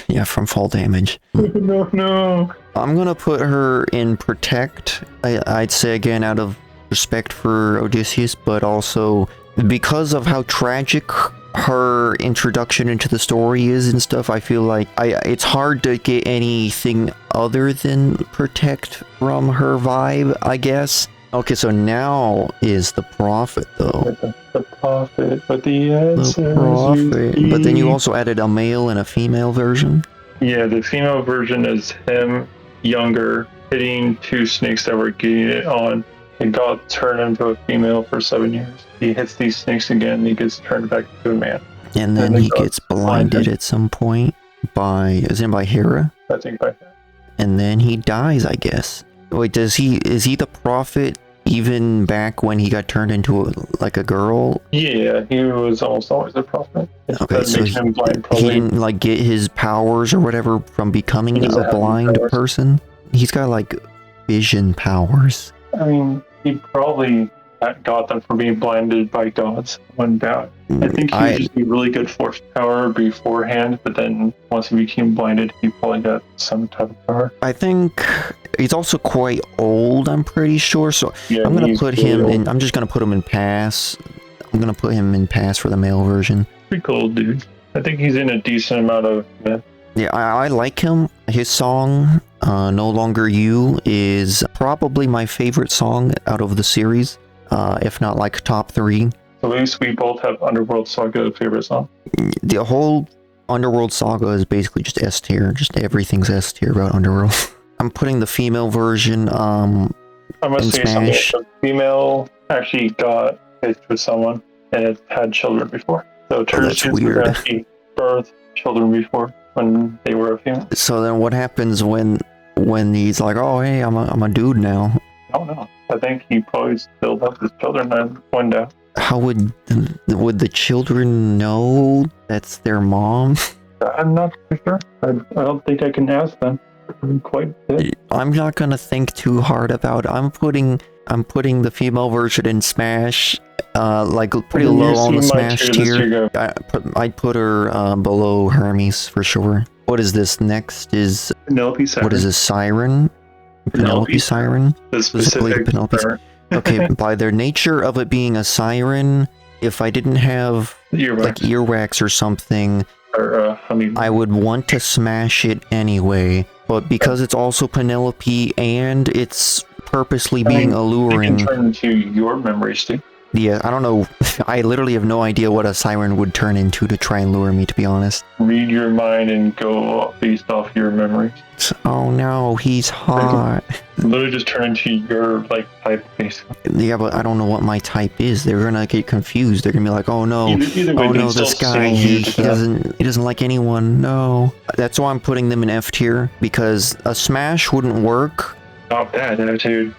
[SPEAKER 1] Yeah, from fall damage.
[SPEAKER 2] No.
[SPEAKER 1] I'm gonna put her in Protect. I'd say again out of respect for Odysseus, but also because of how tragic her introduction into the story is and stuff. I feel like it's hard to get anything other than Protect from her vibe, I guess. Okay, so now is the Prophet, though.
[SPEAKER 2] The Prophet, but the answer
[SPEAKER 1] Prophet. But then you also added a male and a female version?
[SPEAKER 2] Yeah, the female version is him, younger, hitting two snakes that were getting it on. And God turned into a female for 7 years. He hits these snakes again, and he gets turned back to a man.
[SPEAKER 1] And then he gets blinded at some point by Hera?
[SPEAKER 2] I think by that.
[SPEAKER 1] And then he dies, I guess. Wait, is he the Prophet even back when he got turned into like a girl?
[SPEAKER 2] Yeah, he was almost always a prophet.
[SPEAKER 1] Okay, so he didn't like get his powers or whatever from becoming a blind person? He's got like vision powers.
[SPEAKER 2] I mean, he probably got them from being blinded by gods one doubt. I think he was just a really good force power beforehand, but then once he became blinded, he probably got some type of power.
[SPEAKER 1] I think he's also quite old, I'm pretty sure, so yeah, I'm gonna put him in, I'm just gonna put him in pass. I'm gonna put him in pass for the male version.
[SPEAKER 2] Pretty cool, dude. I think he's in a decent amount of myth.
[SPEAKER 1] Yeah, I like him. His song, No Longer You, is probably my favorite song out of the series, if not like top 3.
[SPEAKER 2] So at least we both have Underworld Saga favorite song.
[SPEAKER 1] The whole Underworld Saga is basically just S tier. Just everything's S tier about Underworld. I'm putting the female version
[SPEAKER 2] I must say
[SPEAKER 1] Smash.
[SPEAKER 2] something. The female actually got hitched with someone and it had children before. So
[SPEAKER 1] that's weird.
[SPEAKER 2] Actually birthed children before when they were a female.
[SPEAKER 1] So then what happens when he's like, oh hey, I'm a dude now?
[SPEAKER 2] I don't know. I think he probably still loves his children and one day.
[SPEAKER 1] How would the children know that's their mom?
[SPEAKER 2] I'm not too sure. I don't think I can ask them. I'm quite dead.
[SPEAKER 1] I'm not gonna think too hard about it. I'm putting the female version in Smash, like pretty low on the Smash tier. I'd put her below Hermes for sure. What is this? Next is
[SPEAKER 2] Penelope Siren.
[SPEAKER 1] What is this? Siren? Penelope Siren?
[SPEAKER 2] The specific
[SPEAKER 1] Penelope. Okay, by their nature of it being a siren, if I didn't have like earwax or something,
[SPEAKER 2] or,
[SPEAKER 1] I would want to smash it anyway. But because it's also Penelope and it's purposely being alluring.
[SPEAKER 2] It can turn into your memory stick.
[SPEAKER 1] Yeah, I don't know. I literally have no idea what a siren would turn into to try and lure me, to be honest.
[SPEAKER 2] Read your mind and go based off your memory.
[SPEAKER 1] Oh no, he's hot.
[SPEAKER 2] Literally just turn into your like type basically.
[SPEAKER 1] Yeah, but I don't know what my type is. They're gonna get confused. They're gonna be like, "Oh no,
[SPEAKER 2] Either way,
[SPEAKER 1] oh
[SPEAKER 2] they
[SPEAKER 1] no,
[SPEAKER 2] still
[SPEAKER 1] this guy
[SPEAKER 2] sing
[SPEAKER 1] he
[SPEAKER 2] you to death.
[SPEAKER 1] doesn't like anyone." No, that's why I'm putting them in F tier because a smash wouldn't work.
[SPEAKER 2] Not bad attitude.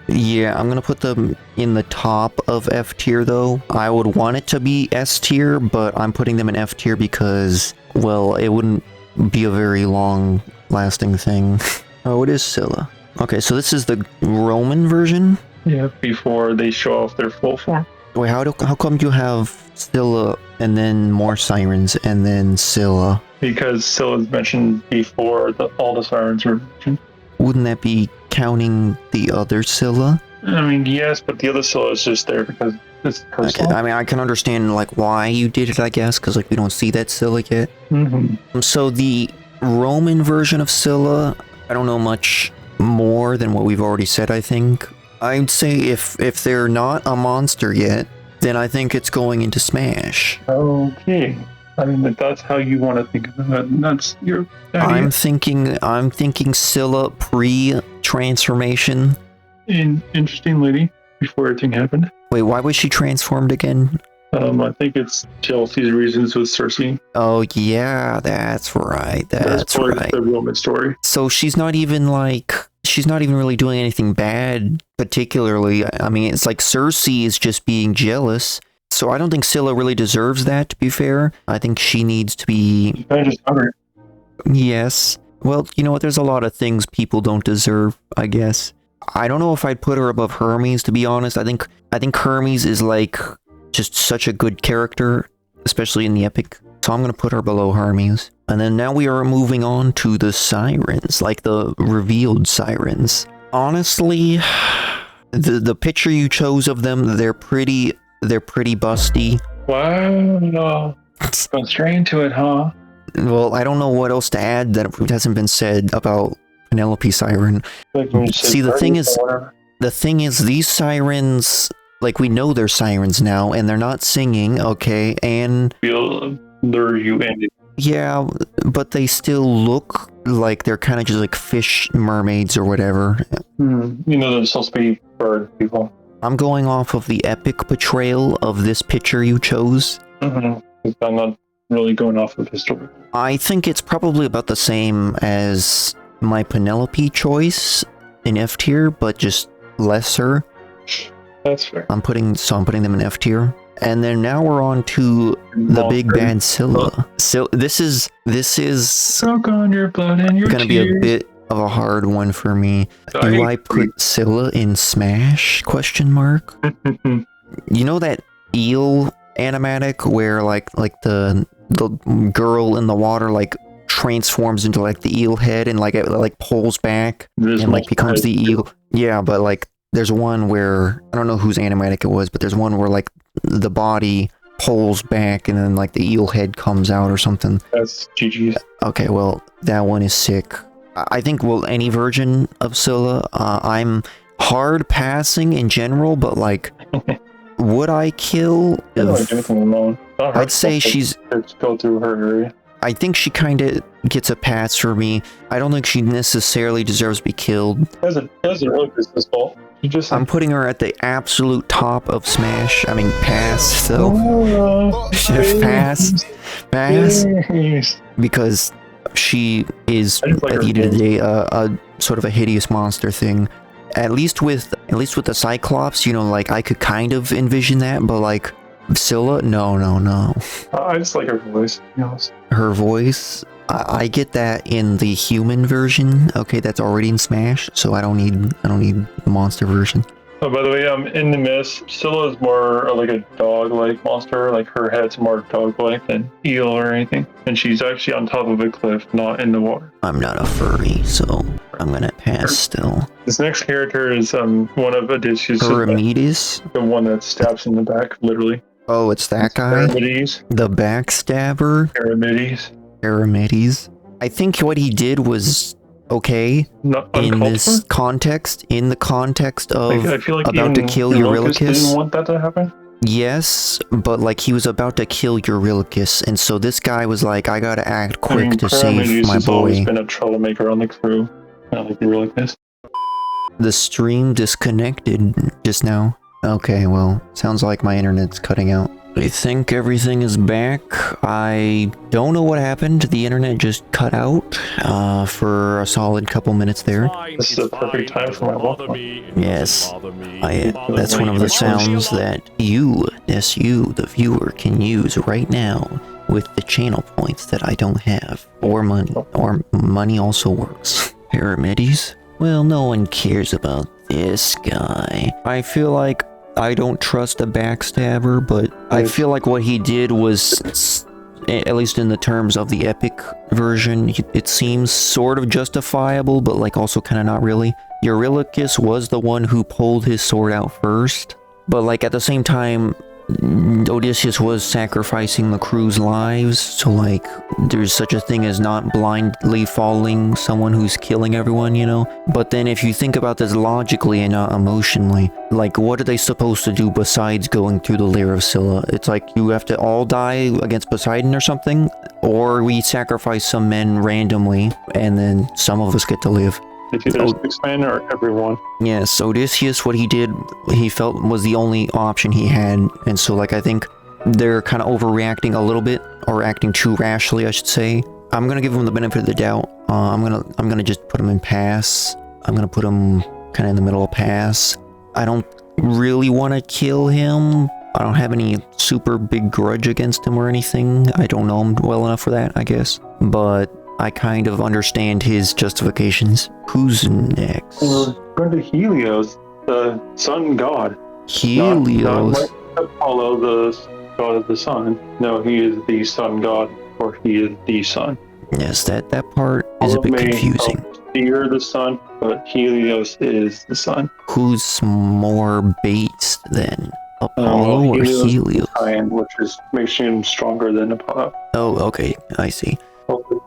[SPEAKER 1] Yeah, I'm gonna put them in the top of F tier though. I would want it to be S tier, but I'm putting them in F tier because, well, it wouldn't be a very long lasting thing. Oh, it is Scylla. Okay, so this is the Roman version.
[SPEAKER 2] Yeah, before they show off their full form.
[SPEAKER 1] Wait, how come you have Scylla and then more sirens and then Scylla?
[SPEAKER 2] Because Scylla's mentioned before all the sirens were mentioned.
[SPEAKER 1] Wouldn't that be counting the other Scylla?
[SPEAKER 2] I mean, yes, but the other Scylla is just there because it's her
[SPEAKER 1] Okay,
[SPEAKER 2] song.
[SPEAKER 1] I mean, I can understand like why you did it, I guess, because like we don't see that Scylla yet.
[SPEAKER 2] Mm-hmm.
[SPEAKER 1] So the Roman version of Scylla, I don't know much more than what we've already said, I think. I'd say if they're not a monster yet, then I think it's going into Smash.
[SPEAKER 2] Okay. I mean, if that's how you want to think of it, that's your
[SPEAKER 1] I'm
[SPEAKER 2] idea.
[SPEAKER 1] thinking Scylla pre-transformation.
[SPEAKER 2] Interesting lady before everything happened.
[SPEAKER 1] Wait, why was she transformed again?
[SPEAKER 2] I think it's jealousy reasons with Cersei.
[SPEAKER 1] Oh yeah, that's right. That's
[SPEAKER 2] part
[SPEAKER 1] right.
[SPEAKER 2] of the Roman story.
[SPEAKER 1] So she's not even really doing anything bad particularly. I mean, it's like Cersei is just being jealous. So I don't think Scylla really deserves that, to be fair. I think she needs to be...
[SPEAKER 2] I just hungry.
[SPEAKER 1] Yes. Well, you know what? There's a lot of things people don't deserve, I guess. I don't know if I'd put her above Hermes, to be honest. I think Hermes is like just such a good character, especially in the epic. So I'm going to put her below Hermes. And then now we are moving on to the sirens, like the revealed sirens. Honestly, the picture you chose of them, they're pretty busty.
[SPEAKER 2] Wow. Going straight into it, huh?
[SPEAKER 1] Well, I don't know what else to add that hasn't been said about Penelope Siren.
[SPEAKER 2] Like when you said
[SPEAKER 1] See, the thing is,
[SPEAKER 2] whatever.
[SPEAKER 1] these sirens, like, we know they're sirens now, and they're not singing, okay, and...
[SPEAKER 2] Feel lure you in.
[SPEAKER 1] Yeah, but they still look like they're kind of just like fish mermaids or whatever.
[SPEAKER 2] You know, they're supposed to be bird people.
[SPEAKER 1] I'm going off of the epic portrayal of this picture you chose.
[SPEAKER 2] I'm not really going off of history.
[SPEAKER 1] I think it's probably about the same as my Penelope choice in F tier, but just lesser.
[SPEAKER 2] That's fair.
[SPEAKER 1] I'm putting them in F tier. And then now we're on to the big bad Scylla. So this is
[SPEAKER 2] Suck on your blood and your
[SPEAKER 1] gonna be a bit of a hard one for me. Do I put Scylla in Smash? Question mark. You know that eel animatic where like the girl in the water like transforms into like the eel head and like it like pulls back and like becomes the eel. Yeah, but like there's one where I don't know whose animatic it was, but there's one where like the body pulls back and then like the eel head comes out or something.
[SPEAKER 2] That's GG's.
[SPEAKER 1] Okay, well that one is sick. I think any version of Scylla. I'm hard passing in general, but like would I kill? I'd say she's
[SPEAKER 2] go through her area.
[SPEAKER 1] I think she kind of gets a pass for me. I don't think she necessarily deserves to be killed.
[SPEAKER 2] Doesn't really his fault.
[SPEAKER 1] I'm putting her at the absolute top of Smash. I mean, pass, though. Pass. Because she is, at the end of the day, a sort of a hideous monster thing. At least with the Cyclops, you know, like, I could kind of envision that, but, like, Scylla? No.
[SPEAKER 2] I just like her voice, to be honest.
[SPEAKER 1] Her voice? I get that in the human version. Okay, that's already in Smash, so I don't need the monster version.
[SPEAKER 2] Oh, by the way, in the Mist, Scylla is more like a dog-like monster. Like her head's more dog-like than eel or anything, and she's actually on top of a cliff, not in the water.
[SPEAKER 1] I'm not a furry, so I'm gonna pass still.
[SPEAKER 2] This next character is one of Odysseus.
[SPEAKER 1] Paramedes?
[SPEAKER 2] The one that stabs in the back, literally.
[SPEAKER 1] Oh, it's that guy?
[SPEAKER 2] Paramedes.
[SPEAKER 1] The backstabber?
[SPEAKER 2] Paramedes.
[SPEAKER 1] Paramedes. I think what he did was okay?
[SPEAKER 2] Not
[SPEAKER 1] In
[SPEAKER 2] uncalled
[SPEAKER 1] this
[SPEAKER 2] for?
[SPEAKER 1] context, in the context of
[SPEAKER 2] I feel like
[SPEAKER 1] about to
[SPEAKER 2] even
[SPEAKER 1] kill
[SPEAKER 2] Eurylochus didn't
[SPEAKER 1] Eurylochus.
[SPEAKER 2] want that to happen.
[SPEAKER 1] Yes, but like he was about to kill Eurylochus, and so this guy was like, I gotta act quick to save
[SPEAKER 2] Paramedes
[SPEAKER 1] my
[SPEAKER 2] has always
[SPEAKER 1] boy.
[SPEAKER 2] been a troublemaker on the crew. Not like Eurylochus.
[SPEAKER 1] The stream disconnected just now. Okay, well, sounds like my internet's cutting out. I think everything is back. I don't know what happened. The internet just cut out for a solid couple minutes there.
[SPEAKER 2] This is a perfect time for my welcome.
[SPEAKER 1] Yes, that's one of the sounds that you, yes you, the viewer, can use right now with the channel points that I don't have. Or money also works. Paramedes? Well, no one cares about this guy. I feel like I don't trust a backstabber, but I feel like what he did was, at least in the terms of the epic version, it seems sort of justifiable, but like also kind of not really. Eurylochus was the one who pulled his sword out first, but like at the same time, Odysseus was sacrificing the crew's lives, so like there's such a thing as not blindly following someone who's killing everyone, you know? But then if you think about this logically and not emotionally, like what are they supposed to do besides going through the lair of Scylla? It's like you have to all die against Poseidon or something, or we sacrifice some men randomly and then some of us get to live.
[SPEAKER 2] It's either 6 men or everyone.
[SPEAKER 1] Yes, Odysseus, what he did, he felt was the only option he had, and so like I think they're kind of overreacting a little bit, or acting too rashly, I should say. I'm gonna give him the benefit of the doubt. I'm gonna just put him in pass. I'm gonna put him kind of in the middle of pass. I don't really want to kill him. I don't have any super big grudge against him or anything. I don't know him well enough for that, I guess. But I kind of understand his justifications. Who's next?
[SPEAKER 2] We're going to Helios, the sun god.
[SPEAKER 1] Helios?
[SPEAKER 2] Not like Apollo, the god of the sun. No, he is the sun god, or he is the sun.
[SPEAKER 1] Yes, that part is a bit confusing.
[SPEAKER 2] Steer the sun, but Helios is the sun.
[SPEAKER 1] Who's more based then? Apollo or Helios?
[SPEAKER 2] Which makes him stronger than Apollo.
[SPEAKER 1] Oh, okay, I see.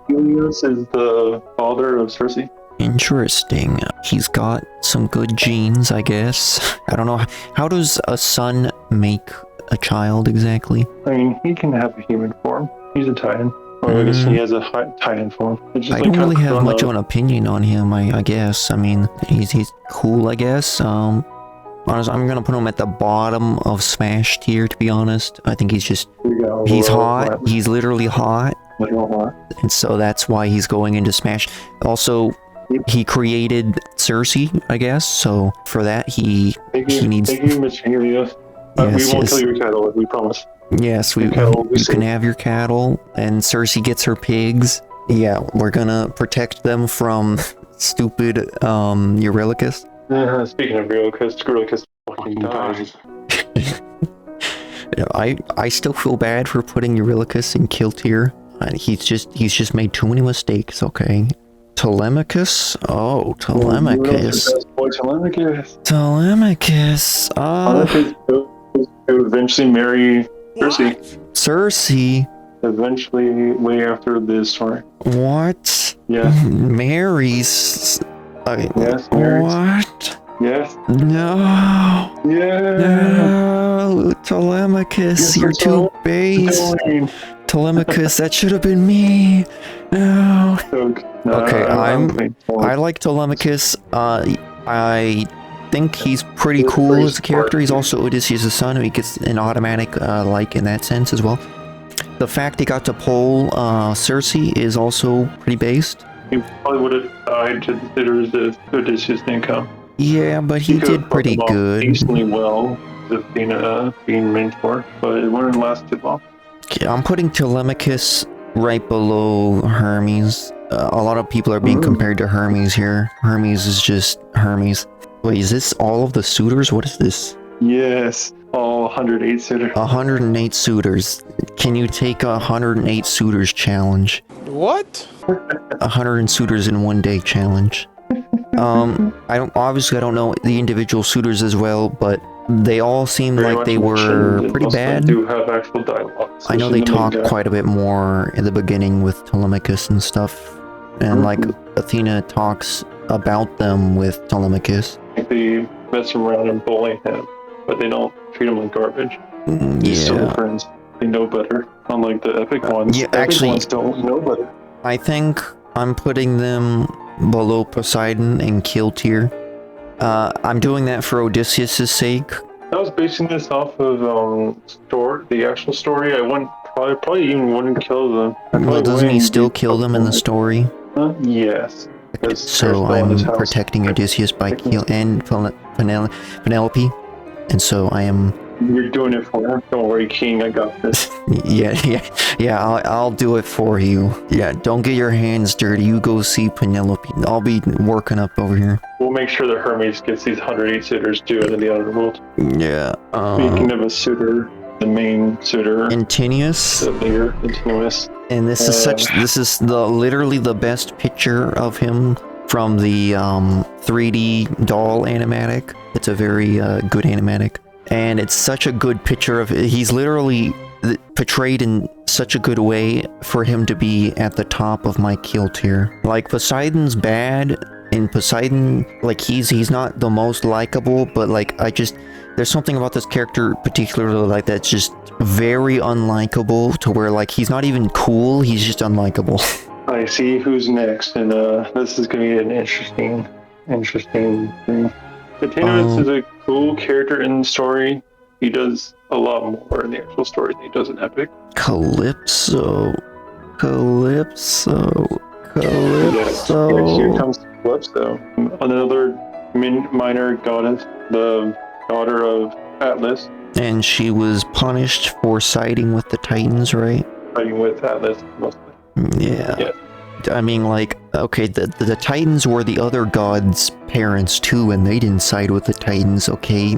[SPEAKER 2] Helios is the father of Circe.
[SPEAKER 1] Interesting. He's got some good genes, I guess. I don't know. How does a son make a child exactly?
[SPEAKER 2] I mean, he can have a human form. He's a titan. Or I guess he has a titan form.
[SPEAKER 1] I don't really have much of an opinion on him, I guess. I mean, he's cool, I guess. Honestly, I'm gonna put him at the bottom of Smash tier, to be honest. I think he's hot. He's literally hot. And so that's why he's going into Smash. Also, he created Circe, I guess. So for that, he needs.
[SPEAKER 2] Thank you, Mr. Helios. We won't kill your cattle, we promise.
[SPEAKER 1] Yes, you can have your cattle, and Circe gets her pigs. Yeah, we're gonna protect them from stupid Eurylochus.
[SPEAKER 2] Speaking of Eurylochus fucking dies.
[SPEAKER 1] I still feel bad for putting Eurylochus in kill tier. He's just made too many mistakes. Okay, Telemachus. Oh, Telemachus.
[SPEAKER 2] Telemachus.
[SPEAKER 1] Telemachus.
[SPEAKER 2] To eventually marry Circe.
[SPEAKER 1] Circe.
[SPEAKER 2] Eventually, way after this story.
[SPEAKER 1] What?
[SPEAKER 2] Yeah.
[SPEAKER 1] Marries.
[SPEAKER 2] Yes, marries.
[SPEAKER 1] What?
[SPEAKER 2] Yes.
[SPEAKER 1] No.
[SPEAKER 2] Yeah.
[SPEAKER 1] No, Telemachus, you're too base. Telemachus, that should have been me. No. Okay, I like Telemachus. I think he's pretty cool as a character. He's also Odysseus' son, who he gets an automatic like in that sense as well. The fact he got to pull Circe is also pretty based.
[SPEAKER 2] He probably would have died to the sitters if Odysseus didn't come.
[SPEAKER 1] Yeah, but he did pretty good.
[SPEAKER 2] Decently well, of being mentor, but it wouldn't last too long.
[SPEAKER 1] Okay, I'm putting Telemachus right below Hermes. A lot of people are being compared to Hermes here. Hermes is just Hermes. Wait, is this all of the suitors? What is this?
[SPEAKER 2] Yes, all 108 suitors. 108
[SPEAKER 1] suitors. Can you take a 108 suitors challenge?
[SPEAKER 3] What?
[SPEAKER 1] 100 suitors in one day challenge. I don't know the individual suitors as well, but they all seemed like they were pretty bad.
[SPEAKER 2] Do have actual dialogue.
[SPEAKER 1] I know they talk quite a bit more in the beginning with Telemachus and stuff. and like Athena talks about them with Telemachus.
[SPEAKER 2] They mess him around and bully him, but they don't treat him like garbage. These silly
[SPEAKER 1] Yeah.
[SPEAKER 2] friends, they know better. Unlike the epic ones.
[SPEAKER 1] Yeah,
[SPEAKER 2] The epic
[SPEAKER 1] actually-
[SPEAKER 2] ones don't know better.
[SPEAKER 1] I think I'm putting them below Poseidon and Kill tier. I'm doing that for Odysseus' sake.
[SPEAKER 2] I was basing this off of the actual story. I wouldn't probably even wouldn't kill them.
[SPEAKER 1] Well, doesn't he still kill them in the story?
[SPEAKER 2] Yes. Because
[SPEAKER 1] So
[SPEAKER 2] there's still in his
[SPEAKER 1] I'm
[SPEAKER 2] house.
[SPEAKER 1] protecting Odysseus by kill and Penelope, and so I am.
[SPEAKER 2] You're doing it for him. Don't worry, King. I got this.
[SPEAKER 1] Yeah. I'll do it for you. Yeah, don't get your hands dirty. You go see Penelope. I'll be working up over here.
[SPEAKER 2] We'll make sure that Hermes gets these 108 suitors too into the underworld.
[SPEAKER 1] Yeah.
[SPEAKER 2] Speaking of a suitor, the main suitor,
[SPEAKER 1] Antinius.
[SPEAKER 2] the bigger, continuous.
[SPEAKER 1] And this is literally the best picture of him from the 3D doll animatic. It's a very good animatic, and it's such a good picture of he's literally portrayed in such a good way for him to be at the top of my kill tier. Like Poseidon's bad, and Poseidon, like he's not the most likable, but like there's something about this character particularly like that's just very unlikable to where like he's not even cool, he's just unlikable.
[SPEAKER 2] I see who's next, and this is going to be an interesting thing. Continuous is a cool character in the story. He does a lot more in the actual story than he does in Epic.
[SPEAKER 1] Calypso.
[SPEAKER 2] Yes, here comes Calypso, another minor goddess, the daughter of Atlas,
[SPEAKER 1] And she was punished for siding with the Titans, right?
[SPEAKER 2] fighting with Atlas mostly.
[SPEAKER 1] Yeah.
[SPEAKER 2] Yeah.
[SPEAKER 1] I mean, like, okay, the Titans were the other gods' parents too, and they didn't side with the Titans, okay?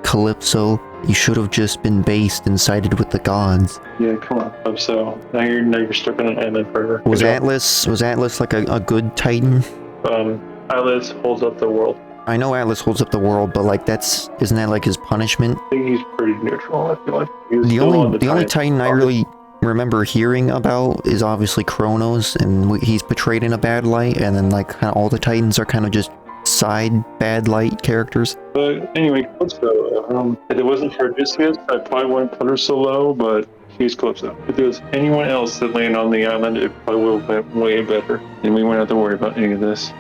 [SPEAKER 1] Calypso, you should have just been based and sided with the gods.
[SPEAKER 2] Yeah, come on, Calypso. Now you're stuck on an island forever.
[SPEAKER 1] Was
[SPEAKER 2] Good
[SPEAKER 1] Atlas like a good Titan?
[SPEAKER 2] job. Atlas holds up the world.
[SPEAKER 1] I know Atlas holds up the world, but like isn't that like his punishment?
[SPEAKER 2] I think he's pretty neutral. I feel like he was
[SPEAKER 1] The
[SPEAKER 2] still on
[SPEAKER 1] only Titan I really remember hearing about is obviously Kronos, and he's portrayed in a bad light, and then like kind of all the Titans are kind of just side bad light characters.
[SPEAKER 2] But anyway, Calypso. If it wasn't for Odysseus, I probably wouldn't put her so low, but she's Calypso. If there was anyone else that landed on the island, it probably would have been way better, and we wouldn't have to worry about any of this.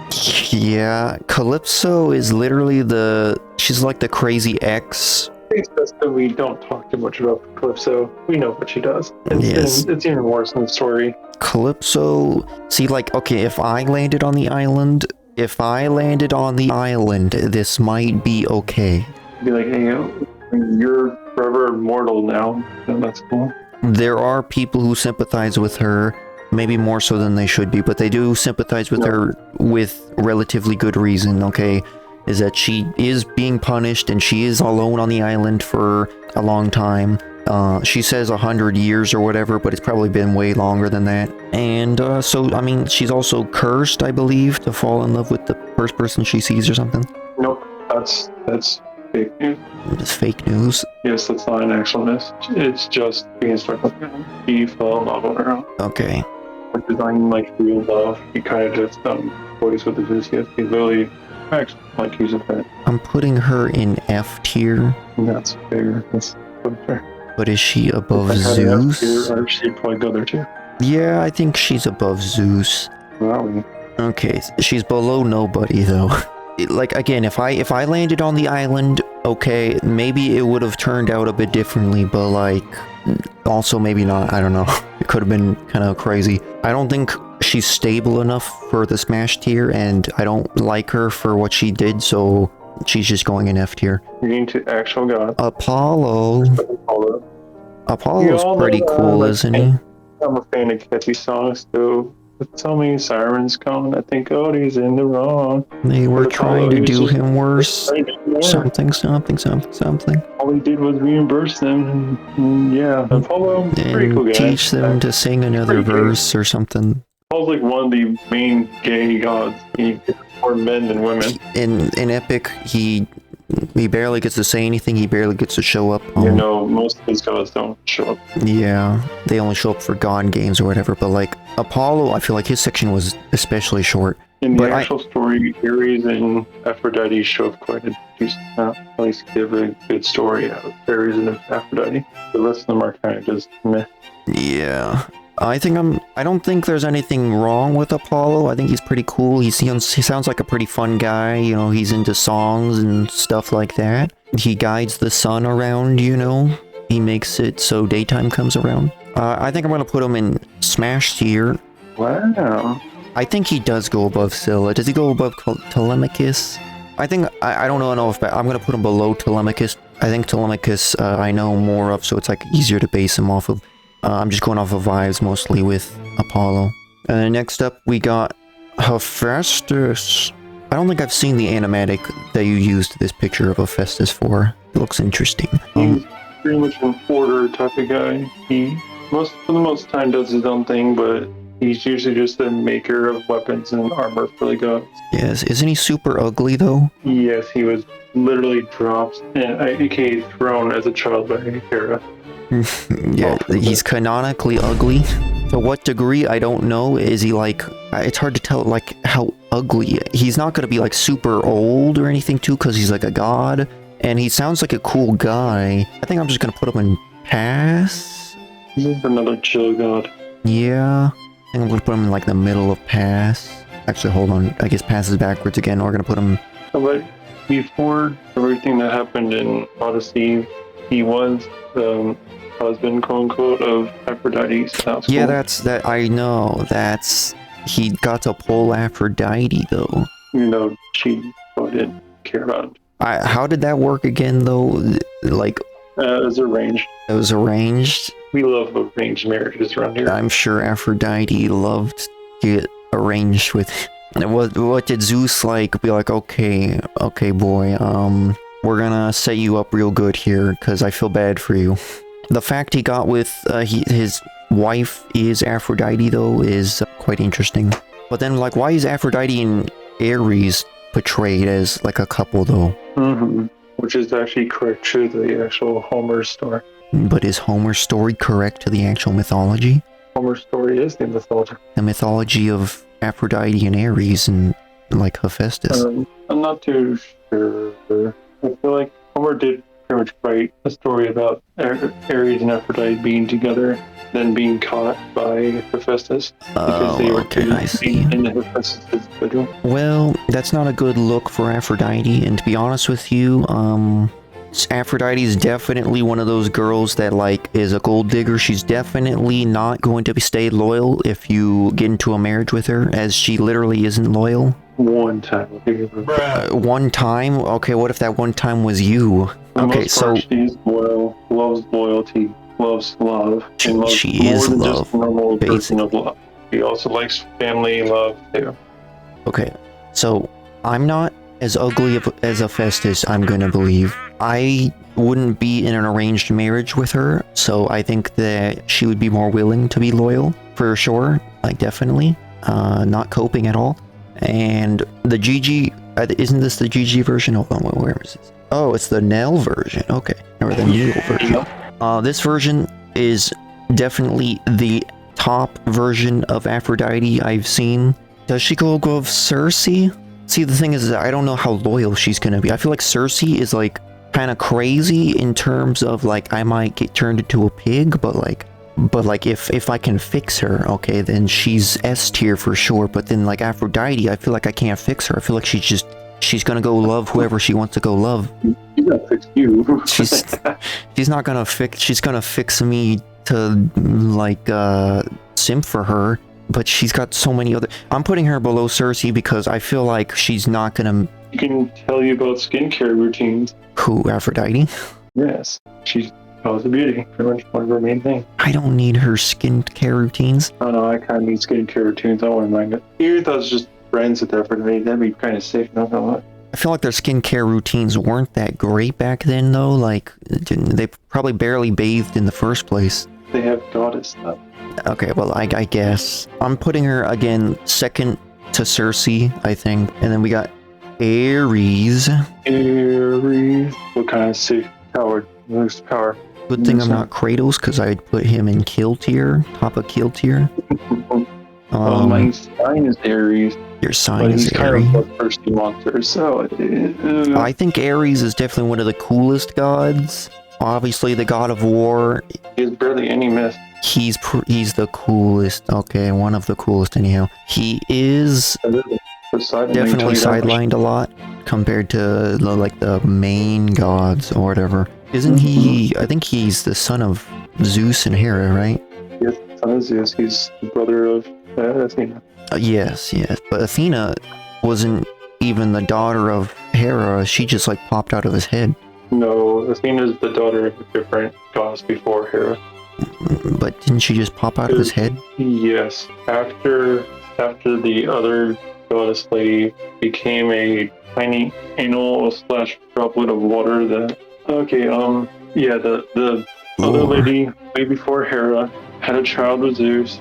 [SPEAKER 1] Yeah, Calypso is literally she's like the crazy ex.
[SPEAKER 2] I think it's best that we don't talk too much about Calypso. We know what she does.
[SPEAKER 1] Yes.
[SPEAKER 2] It's even worse in the story.
[SPEAKER 1] Calypso, see, like, okay, if I landed on the island, this might be okay.
[SPEAKER 2] Be like, hey, you're forever immortal now. And that's cool.
[SPEAKER 1] There are people who sympathize with her, maybe more so than they should be, but they do sympathize with her with relatively good reason, okay? Is that she is being punished and she is alone on the island for a long time. She says 100 years or whatever, but it's probably been way longer than that. And so, I mean, she's also cursed, I believe, to fall in love with the first person she sees or something.
[SPEAKER 2] Nope, that's fake news.
[SPEAKER 1] It's fake news.
[SPEAKER 2] Yes, that's not an actual miss. It's just being stuck with him. He fell in love with her.
[SPEAKER 1] Okay.
[SPEAKER 2] Which is not like real love. He kind of just toys with Odysseus. He really acts like he's a fan.
[SPEAKER 1] I'm putting her in F tier,
[SPEAKER 2] And that's fair. That's fair.
[SPEAKER 1] but is she above
[SPEAKER 2] If I had an F
[SPEAKER 1] Zeus?
[SPEAKER 2] tier, she'd probably go there too.
[SPEAKER 1] Yeah, I think she's above Zeus.
[SPEAKER 2] Wow.
[SPEAKER 1] Okay, she's below nobody though. Like again, if I landed on the island, okay, maybe it would have turned out a bit differently, but like also maybe not. I don't know. It could have been kind of crazy. I don't think she's stable enough for the Smash tier, and I don't like her for what she did, so she's just going in F tier.
[SPEAKER 2] You're getting to actual god.
[SPEAKER 1] Apollo. Apollo's
[SPEAKER 2] all
[SPEAKER 1] pretty
[SPEAKER 2] know that,
[SPEAKER 1] cool,
[SPEAKER 2] like,
[SPEAKER 1] isn't he?
[SPEAKER 2] I'm a fan of catchy songs, so tell me sirens coming. I think Odie's in the wrong.
[SPEAKER 1] They were
[SPEAKER 2] But
[SPEAKER 1] trying to
[SPEAKER 2] Apollo,
[SPEAKER 1] do
[SPEAKER 2] he was
[SPEAKER 1] him worse.
[SPEAKER 2] trying to do more.
[SPEAKER 1] Something.
[SPEAKER 2] All he did was reimburse them. And yeah, Apollo, pretty cool
[SPEAKER 1] And
[SPEAKER 2] guy.
[SPEAKER 1] teach them to sing another
[SPEAKER 2] pretty good.
[SPEAKER 1] verse or something.
[SPEAKER 2] Apollo's like one of the main gay gods. He gets more men than women.
[SPEAKER 1] In Epic, he He barely gets to say anything. He barely gets to show up.
[SPEAKER 2] You know, most of these gods don't show up.
[SPEAKER 1] Yeah, they only show up for God games or whatever. But like Apollo, I feel like his section was especially short.
[SPEAKER 2] In the
[SPEAKER 1] But
[SPEAKER 2] actual story, Ares and Aphrodite show up quite a decent amount. At least give a good story out of Ares and Aphrodite. The rest of them are kind of just meh.
[SPEAKER 1] Yeah. I don't think there's anything wrong with Apollo. I think he's pretty cool. He sounds like a pretty fun guy. You know, he's into songs and stuff like that. He guides the sun around, you know. He makes it so daytime comes around. I think I'm going to put him in Smash tier.
[SPEAKER 2] Wow.
[SPEAKER 1] I think he does go above Scylla. Does he go above Telemachus? I think, I don't know if I'm going to put him below Telemachus. I think Telemachus I know more of, so it's like easier to base him off of. I'm just going off of vibes mostly with Apollo. And next up we got Hephaestus. I don't think I've seen the animatic that you used this picture of Hephaestus for. It looks interesting.
[SPEAKER 2] He's pretty much an order type of guy. He for the most time does his own thing, but he's usually just the maker of weapons and armor for the gods.
[SPEAKER 1] Yes, isn't he super ugly though?
[SPEAKER 2] Yes, he was literally dropped and aka thrown as a child by Hera.
[SPEAKER 1] Yeah, he's canonically ugly. To what degree, I don't know. Is he like... It's hard to tell, like, how ugly... He's not gonna be, like, super old or anything, too, because he's, like, a god. And he sounds like a cool guy. I think I'm just gonna put him in pass.
[SPEAKER 2] He's another chill god.
[SPEAKER 1] Yeah. I think I'm gonna put him in, like, the middle of pass. Actually, hold on. I guess pass is backwards again. We're gonna put him...
[SPEAKER 2] But before everything that happened in Odyssey, he was the husband, quote unquote, of Aphrodite. So that's
[SPEAKER 1] yeah,
[SPEAKER 2] cool.
[SPEAKER 1] that I know. He got to pull Aphrodite, though.
[SPEAKER 2] Even though she probably didn't care about it.
[SPEAKER 1] How did that work again, though? Like...
[SPEAKER 2] It was arranged.
[SPEAKER 1] It was arranged?
[SPEAKER 2] We love arranged marriages around here.
[SPEAKER 1] I'm sure Aphrodite loved to get arranged with... What did Zeus be like, okay boy, we're gonna set you up real good here, because I feel bad for you. The fact he got with his wife is Aphrodite, though, is quite interesting. But then, like, why is Aphrodite and Ares portrayed as, like, a couple, though?
[SPEAKER 2] Mm-hmm. Which is actually correct to the actual Homer story.
[SPEAKER 1] But is Homer's story correct to the actual mythology?
[SPEAKER 2] Homer's story is the mythology.
[SPEAKER 1] The mythology of Aphrodite and Ares and, like, Hephaestus.
[SPEAKER 2] I'm not too sure. I feel like Homer did pretty much write a story about Ares and Aphrodite being together, then being caught by Hephaestus because they were
[SPEAKER 1] okay, I see.
[SPEAKER 2] in Hephaestus' bedroom.
[SPEAKER 1] Well, that's not a good look for Aphrodite, and to be honest with you, Aphrodite is definitely one of those girls that, like, is a gold digger. She's definitely not going to stay loyal if you get into a marriage with her, as she literally isn't loyal.
[SPEAKER 2] One time.
[SPEAKER 1] One time? Okay, what if that one time was you? Okay, so...
[SPEAKER 2] She's loyal, loves loyalty, loves love, and loves
[SPEAKER 1] she
[SPEAKER 2] more
[SPEAKER 1] is
[SPEAKER 2] than
[SPEAKER 1] love,
[SPEAKER 2] just a normal person of love. She also likes family love, too.
[SPEAKER 1] Okay, so I'm not as ugly as Hephaestus, I'm gonna believe. I wouldn't be in an arranged marriage with her, so I think that she would be more willing to be loyal, for sure, like, definitely. Not coping at all. And the GG, isn't this the GG version? Hold on, where is this? Oh, it's the Nell version, okay. Or the Needle version. This version is definitely the top version of Aphrodite I've seen. Does she go above Circe? See, the thing is that I don't know how loyal she's gonna be. I feel like Circe is, like, kind of crazy in terms of, like, I might get turned into a pig, but like if I can fix her, okay, then she's S tier for sure. But then, like, Aphrodite, I feel like I can't fix her. I feel like she's gonna go love whoever she wants to go love.
[SPEAKER 2] She's gonna fix you.
[SPEAKER 1] she's not gonna fix. She's gonna fix me to, like, simp for her. But she's got so many other... I'm putting her below Circe because I feel like she's not gonna...
[SPEAKER 2] She can tell you about skincare routines.
[SPEAKER 1] Who, Aphrodite?
[SPEAKER 2] Yes. She's Cause of Beauty. Pretty much one of her main things.
[SPEAKER 1] I don't need her skincare routines.
[SPEAKER 2] Oh no, I kind of need skincare routines. I wouldn't mind it. Even if I was just friends with Aphrodite, that'd be kind of sick, not gonna lie.
[SPEAKER 1] I feel like their skincare routines weren't that great back then, though. Like, they probably barely bathed in the first place.
[SPEAKER 2] They have goddess stuff.
[SPEAKER 1] Okay, well, I guess. I'm putting her, again, second to Circe, I think. And then we got Ares.
[SPEAKER 2] Ares. What kind of sick coward? Most power.
[SPEAKER 1] Good thing I'm not Kratos, because I'd put him in kill tier, top of kill tier.
[SPEAKER 2] My sign is Ares.
[SPEAKER 1] Your sign
[SPEAKER 2] But
[SPEAKER 1] is
[SPEAKER 2] he's kind
[SPEAKER 1] Ares.
[SPEAKER 2] of a thirsty monster, so
[SPEAKER 1] I think Ares is definitely one of the coolest gods. Obviously, the god of war.
[SPEAKER 2] he's barely any myth.
[SPEAKER 1] He's the coolest. Okay, one of the coolest anyhow. He is definitely sidelined a lot compared to like the main gods or whatever. Isn't he? I think he's the son of Zeus and Hera, right?
[SPEAKER 2] Yes, son of Zeus. He's the brother of Athena.
[SPEAKER 1] Yes. But Athena wasn't even the daughter of Hera. She just like popped out of his head.
[SPEAKER 2] No, Athena is the daughter of a different goddess before Hera.
[SPEAKER 1] But didn't she just pop out of his head?
[SPEAKER 2] Yes. After the other goddess lady became a tiny anal / droplet of water that the other lady way before Hera had a child with Zeus,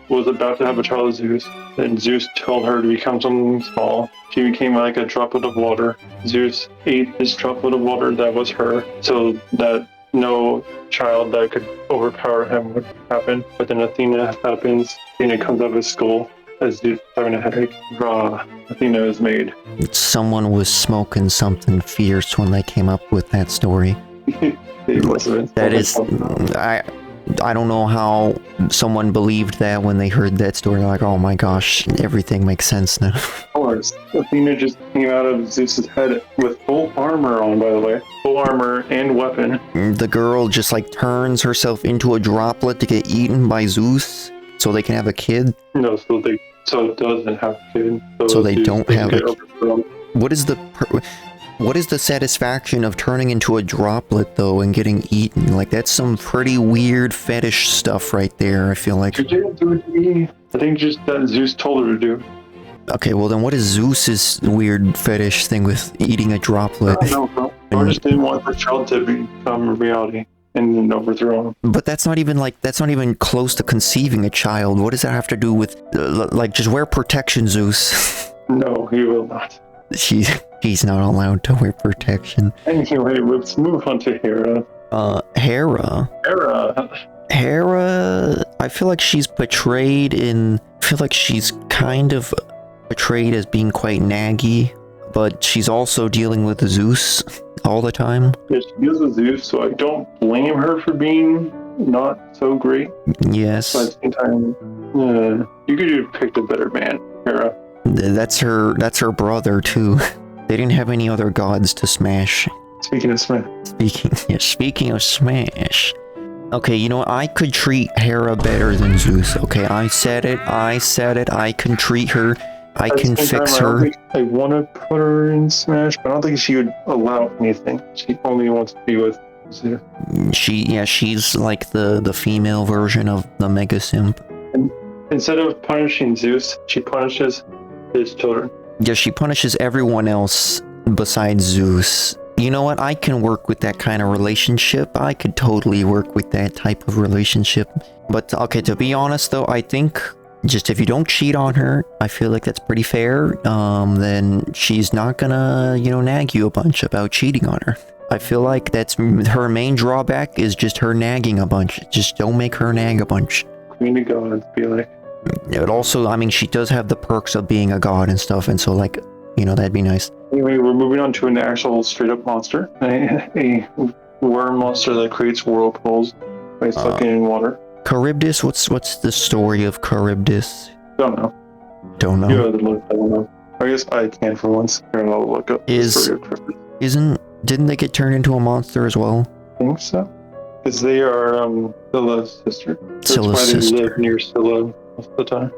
[SPEAKER 2] was about to have a child with Zeus. Then Zeus told her to become something small. She became like a droplet of water. Zeus ate this droplet of water that was her, so that no child that could overpower him would happen. But then Athena happens. Athena comes out of his skull as Zeus having a headache. Athena is made.
[SPEAKER 1] Someone was smoking something fierce when they came up with that story. That is, I don't know how someone believed that when they heard that story. Like, oh my gosh, everything makes sense now.
[SPEAKER 2] Of course. Athena just came out of Zeus's head with full armor on, by the way. Full armor and weapon.
[SPEAKER 1] The girl just like turns herself into a droplet to get eaten by Zeus so they can have a kid.
[SPEAKER 2] No, so it doesn't have a kid.
[SPEAKER 1] So they don't have a kid.
[SPEAKER 2] Overthrown.
[SPEAKER 1] What is the satisfaction of turning into a droplet though and getting eaten? Like that's some pretty weird fetish stuff right there, I feel like.
[SPEAKER 2] She didn't do it to me. I think just that Zeus told her to do.
[SPEAKER 1] Okay, well then what is Zeus's weird fetish thing with eating a droplet?
[SPEAKER 2] I don't know, bro. I just didn't want the child to become a reality and then overthrow him.
[SPEAKER 1] But that's not even close to conceiving a child. What does that have to do with like just wear protection, Zeus?
[SPEAKER 2] No, he will not.
[SPEAKER 1] He's not allowed to wear protection.
[SPEAKER 2] Anyway, let's move on to Hera.
[SPEAKER 1] Hera. Hera, I feel like she's portrayed she's kind of portrayed as being quite naggy, but she's also dealing with Zeus all the time.
[SPEAKER 2] Yeah, she deals with Zeus, so I don't blame her for being not so great.
[SPEAKER 1] Yes.
[SPEAKER 2] But at the same time, you could have picked a better man, Hera.
[SPEAKER 1] That's her brother too. They didn't have any other gods to smash.
[SPEAKER 2] Speaking of Smash.
[SPEAKER 1] Speaking of Smash. Okay, you know what? I could treat Hera better than Zeus. Okay, I said it. I can treat her. I can fix her.
[SPEAKER 2] I want to put her in Smash, but I don't think she would allow anything. She only wants to be with Zeus.
[SPEAKER 1] She's like the female version of the Mega Simp.
[SPEAKER 2] And instead of punishing Zeus, she punishes his children.
[SPEAKER 1] Yeah, she punishes everyone else besides Zeus. You know what? I can work with that kind of relationship. I could totally work with that type of relationship. But okay, to be honest though, I think just if you don't cheat on her, I feel like that's pretty fair. Then she's not gonna, nag you a bunch about cheating on her. I feel like that's her main drawback is just her nagging a bunch. Just don't make her nag a bunch.
[SPEAKER 2] Queen of gods, be like.
[SPEAKER 1] But also, I mean, she does have the perks of being a god and stuff, and so like, that'd be nice.
[SPEAKER 2] Anyway, we're moving on to an actual straight-up monster. A worm monster that creates whirlpools by sucking in water.
[SPEAKER 1] Charybdis? What's the story of Charybdis?
[SPEAKER 2] Don't know. You have to look that one up. I guess I can for once. Here, I'll look up the story of Charybdis.
[SPEAKER 1] Didn't they get turned into a monster as well?
[SPEAKER 2] I think so. Because they are Scylla's sister. That's why they live near Scylla most of the time.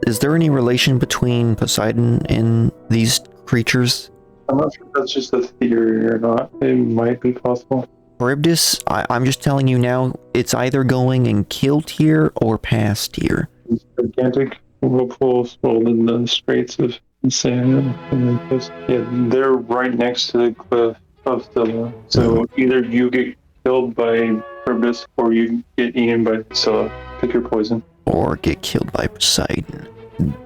[SPEAKER 1] Is there any relation between Poseidon and these creatures?
[SPEAKER 2] I'm not sure if that's just a theory or not. It might be possible.
[SPEAKER 1] Charybdis, I'm just telling you now, it's either going in kill tier or pass tier.
[SPEAKER 2] These gigantic whirlpools rolled in the Straits of Sand. They're right next to the cliff of Scylla. So either you get killed by Charybdis or you get eaten by Scylla. Pick your poison.
[SPEAKER 1] Or get killed by Poseidon.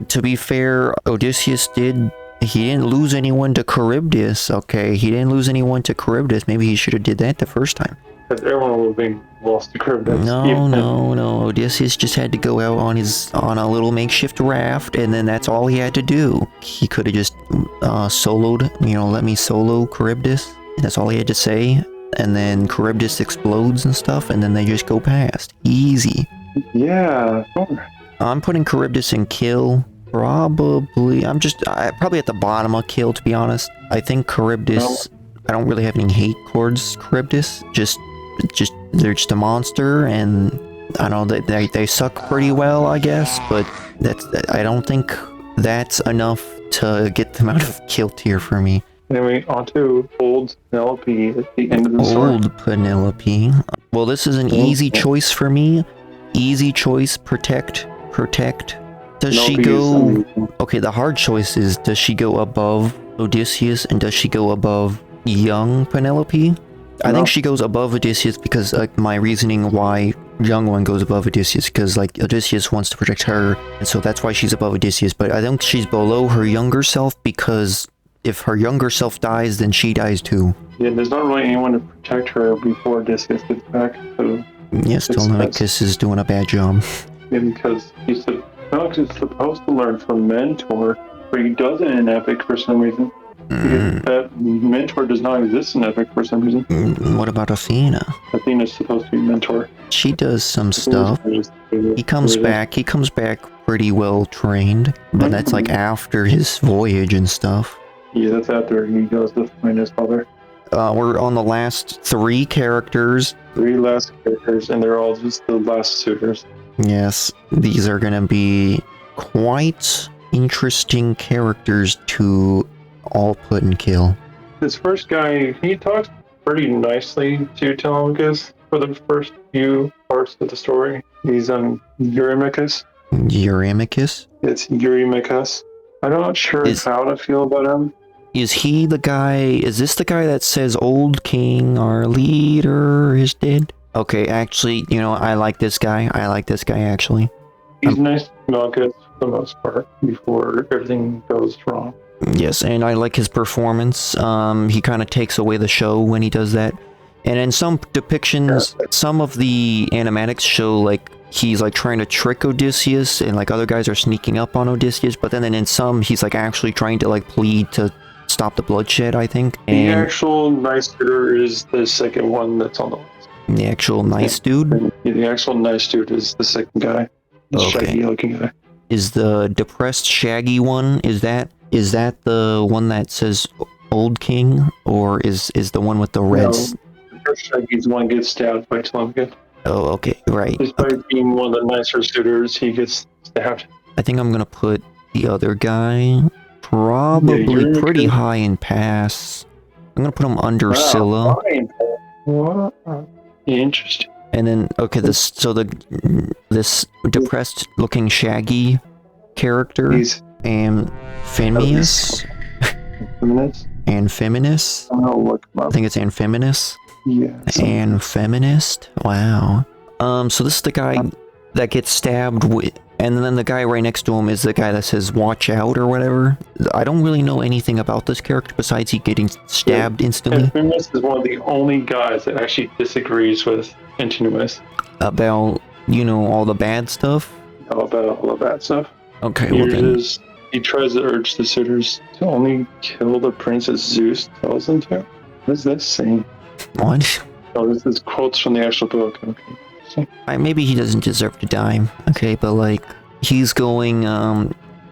[SPEAKER 1] To be fair, Odysseus did He didn't lose anyone to Charybdis. Okay, he didn't lose anyone to Charybdis. Maybe he should have did that the first time.
[SPEAKER 2] Because everyone would have been lost to Charybdis.
[SPEAKER 1] No. Odysseus just had to go out on a little makeshift raft, and then that's all he had to do. He could have just soloed, let me solo Charybdis. That's all he had to say. And then Charybdis explodes and stuff, and then they just go past. Easy.
[SPEAKER 2] Yeah, sure.
[SPEAKER 1] I'm putting Charybdis in kill. Probably. Probably at the bottom of kill, to be honest. I think Charybdis. I don't really have any hate towards Charybdis. Just they're just a monster, and I don't know, they suck pretty well, I guess. But I don't think that's enough to get them out of kill tier for me.
[SPEAKER 2] Anyway, on to old Penelope at the end of the story.
[SPEAKER 1] Old Penelope. Well, this is an easy choice for me. Easy choice. Protect. Does she go... Okay, the hard choice is, does she go above Odysseus, and does she go above young Penelope? I think she goes above Odysseus because my reasoning why young one goes above Odysseus, because Odysseus wants to protect her, and so that's why she's above Odysseus. But I think she's below her younger self, because if her younger self dies, then she dies too.
[SPEAKER 2] Yeah, there's not really anyone to protect her before Odysseus gets back. So
[SPEAKER 1] yes, Telemachus is doing a bad job.
[SPEAKER 2] Yeah, because Telemachus is supposed to learn from Mentor, but he doesn't in Epic for some reason. Because that Mentor does not exist in Epic for some reason.
[SPEAKER 1] What about Athena?
[SPEAKER 2] Athena's supposed to be Mentor.
[SPEAKER 1] She does some stuff. He comes back pretty well trained, but that's after his voyage and stuff.
[SPEAKER 2] Yeah, that's after he goes to find his father.
[SPEAKER 1] We're on the last 3 characters.
[SPEAKER 2] 3 last characters, and they're all just the last suitors.
[SPEAKER 1] Yes, these are gonna be quite interesting characters to all put and kill.
[SPEAKER 2] This first guy, he talks pretty nicely to Telemachus for the first few parts of the story. He's Eurymachus.
[SPEAKER 1] Eurymachus?
[SPEAKER 2] It's Eurymachus. I'm not sure how to feel about him.
[SPEAKER 1] Is this the guy that says, "Old King, our leader is dead"? Okay, actually, I like this guy. Actually.
[SPEAKER 2] He's nice to Telemachus for the most part, before everything goes wrong.
[SPEAKER 1] Yes, and I like his performance. He kind of takes away the show when he does that. And in some depictions, some of the animatics show, he's, trying to trick Odysseus, and, other guys are sneaking up on Odysseus, but then in some, he's, actually trying to, plead to stop the bloodshed, I think. And
[SPEAKER 2] the actual nice dude is the second one that's on the list.
[SPEAKER 1] The actual nice dude?
[SPEAKER 2] Yeah, the actual nice dude is the second guy. The shaggy-looking guy.
[SPEAKER 1] Is the depressed, shaggy one, is that the one that says Old King, or is the one with the reds?
[SPEAKER 2] No, the first shaggy's the one gets stabbed by Telemachus.
[SPEAKER 1] Oh, okay, right.
[SPEAKER 2] Despite being one of the nicer suitors, he gets stabbed.
[SPEAKER 1] I think I'm gonna put the other guy probably pretty high in pass. I'm gonna put him under Scylla.
[SPEAKER 2] What? Interesting.
[SPEAKER 1] And then, okay, this depressed looking shaggy character, Amphimius? Amphimius? I think it's Amphimius.
[SPEAKER 2] Yeah.
[SPEAKER 1] Amphimist? Wow. So this is the guy that gets stabbed and then the guy right next to him is the guy that says "watch out" or whatever. I don't really know anything about this character besides he getting stabbed instantly.
[SPEAKER 2] Amphimius is one of the only guys that actually disagrees with Antinous.
[SPEAKER 1] About, all the bad stuff?
[SPEAKER 2] About all the bad stuff.
[SPEAKER 1] Okay, well then.
[SPEAKER 2] He tries to urge the suitors to only kill the prince as Zeus tells them to. What is this saying?
[SPEAKER 1] What?
[SPEAKER 2] Oh, this is quotes from the actual book. Okay.
[SPEAKER 1] Maybe he doesn't deserve to die. Okay, but he's going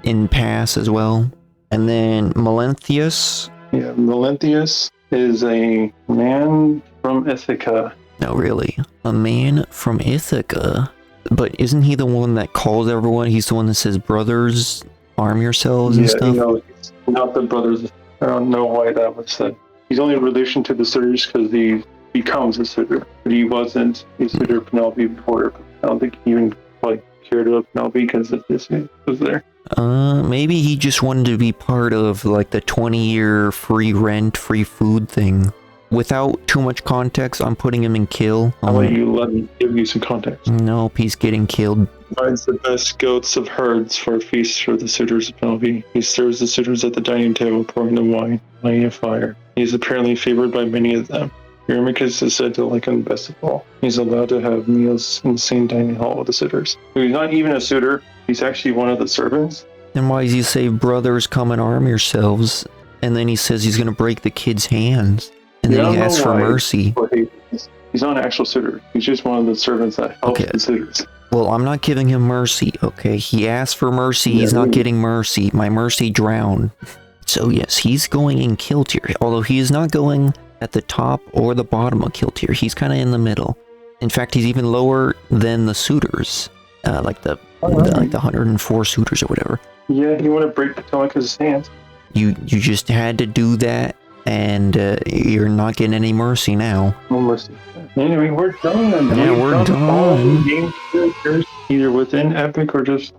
[SPEAKER 1] in pass as well. And then Melanthius.
[SPEAKER 2] Yeah, Melanthius is a man from Ithaca.
[SPEAKER 1] No, really? A man from Ithaca? But isn't he the one that calls everyone? He's the one that says, "Brothers, arm yourselves," and stuff?
[SPEAKER 2] He's not the brothers. I don't know why that was said. He's only in relation to the suitors because he becomes a suitor. But he wasn't a suitor of Penelope before. I don't think he even cared about Penelope because this was there.
[SPEAKER 1] Maybe he just wanted to be part of the 20-year free rent, free food thing. without too much context, I'm putting him in kill.
[SPEAKER 2] How about you let me give you some context?
[SPEAKER 1] Nope, he's getting killed.
[SPEAKER 2] Finds the best goats of herds for a feast for the suitors of Melody. He serves the suitors at the dining table, pouring the wine, lighting a fire. He is apparently favored by many of them. Eurymachus is said to like him best of all. He's allowed to have meals in the same dining hall with the suitors. So he's not even a suitor. He's actually one of the servants.
[SPEAKER 1] Then why does he say, brothers, come and arm yourselves? And then he says he's going to break the kid's hands. And then he asks for mercy.
[SPEAKER 2] He's not an actual suitor. He's just one of the servants that helps the suitors.
[SPEAKER 1] Well, I'm not giving him mercy, okay? He asked for mercy, he's not getting mercy. My mercy drowned. So yes, he's going in kill tier, although he is not going at the top or the bottom of kill tier. He's kind of in the middle. In fact, he's even lower than the suitors, like the 104 suitors or whatever.
[SPEAKER 2] Yeah, you want to break Telemachus' hands.
[SPEAKER 1] You just had to do that, and you're not getting any mercy now.
[SPEAKER 2] No mercy. Anyway, we're done.
[SPEAKER 1] Yeah, we're done.
[SPEAKER 2] All the game characters, either within Epic or just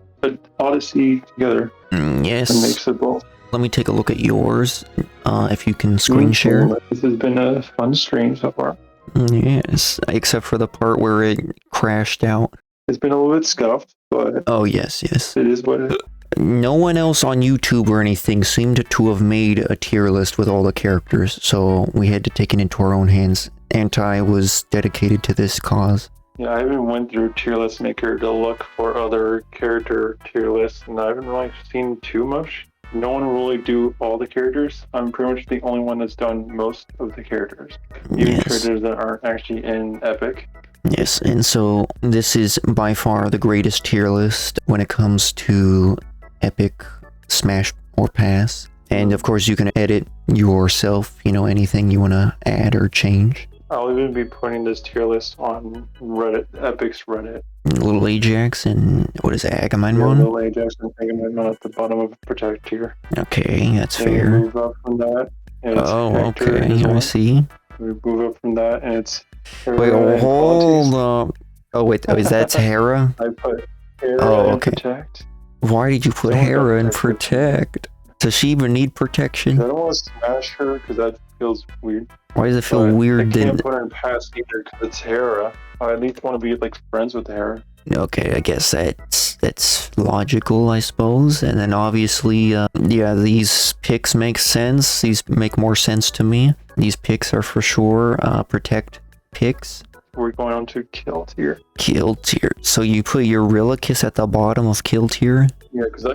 [SPEAKER 2] Odyssey together.
[SPEAKER 1] Yes.
[SPEAKER 2] And makes it both.
[SPEAKER 1] Let me take a look at yours, if you can screen share.
[SPEAKER 2] This has been a fun stream so far.
[SPEAKER 1] Yes, except for the part where it crashed out.
[SPEAKER 2] It's been a little bit scuffed, but...
[SPEAKER 1] Oh, yes.
[SPEAKER 2] It is what it is.
[SPEAKER 1] No one else on YouTube or anything seemed to have made a tier list with all the characters, so we had to take it into our own hands. Anti was dedicated to this cause.
[SPEAKER 2] Yeah, I haven't went through Tier List Maker to look for other character tier lists, and I haven't really seen too much. No one will really do all the characters. I'm pretty much the only one that's done most of the characters. Even characters that aren't actually in Epic.
[SPEAKER 1] Yes, and so this is by far the greatest tier list when it comes to Epic, Smash, or Pass. And of course you can edit yourself, anything you want to add or change.
[SPEAKER 2] I'll even be putting this tier list on Reddit, Epic's Reddit.
[SPEAKER 1] Little Ajax and what is it, Agamemnon?
[SPEAKER 2] Little Ajax and Agamemnon at the bottom of Protect tier.
[SPEAKER 1] Okay, that's
[SPEAKER 2] and
[SPEAKER 1] fair.
[SPEAKER 2] We move up from that. And it's Hector
[SPEAKER 1] okay, I see.
[SPEAKER 2] We move up from that, and it's
[SPEAKER 1] wait, hold up. Oh wait, is that Hera?
[SPEAKER 2] I put Hera in Protect.
[SPEAKER 1] Why did you put Hera in Protect? Does she even need protection?
[SPEAKER 2] I don't want to smash her because that feels weird.
[SPEAKER 1] Why does it feel weird?
[SPEAKER 2] I can't put her in Pass either because it's Hera. I at least want to be like friends with Hera.
[SPEAKER 1] Okay, I guess that's logical, I suppose. And then obviously, these picks make sense. These make more sense to me. These picks are for sure Protect picks.
[SPEAKER 2] We're going on to Kill tier.
[SPEAKER 1] Kill tier. So you put your Eurylochus at the bottom of Kill tier?
[SPEAKER 2] Yeah, because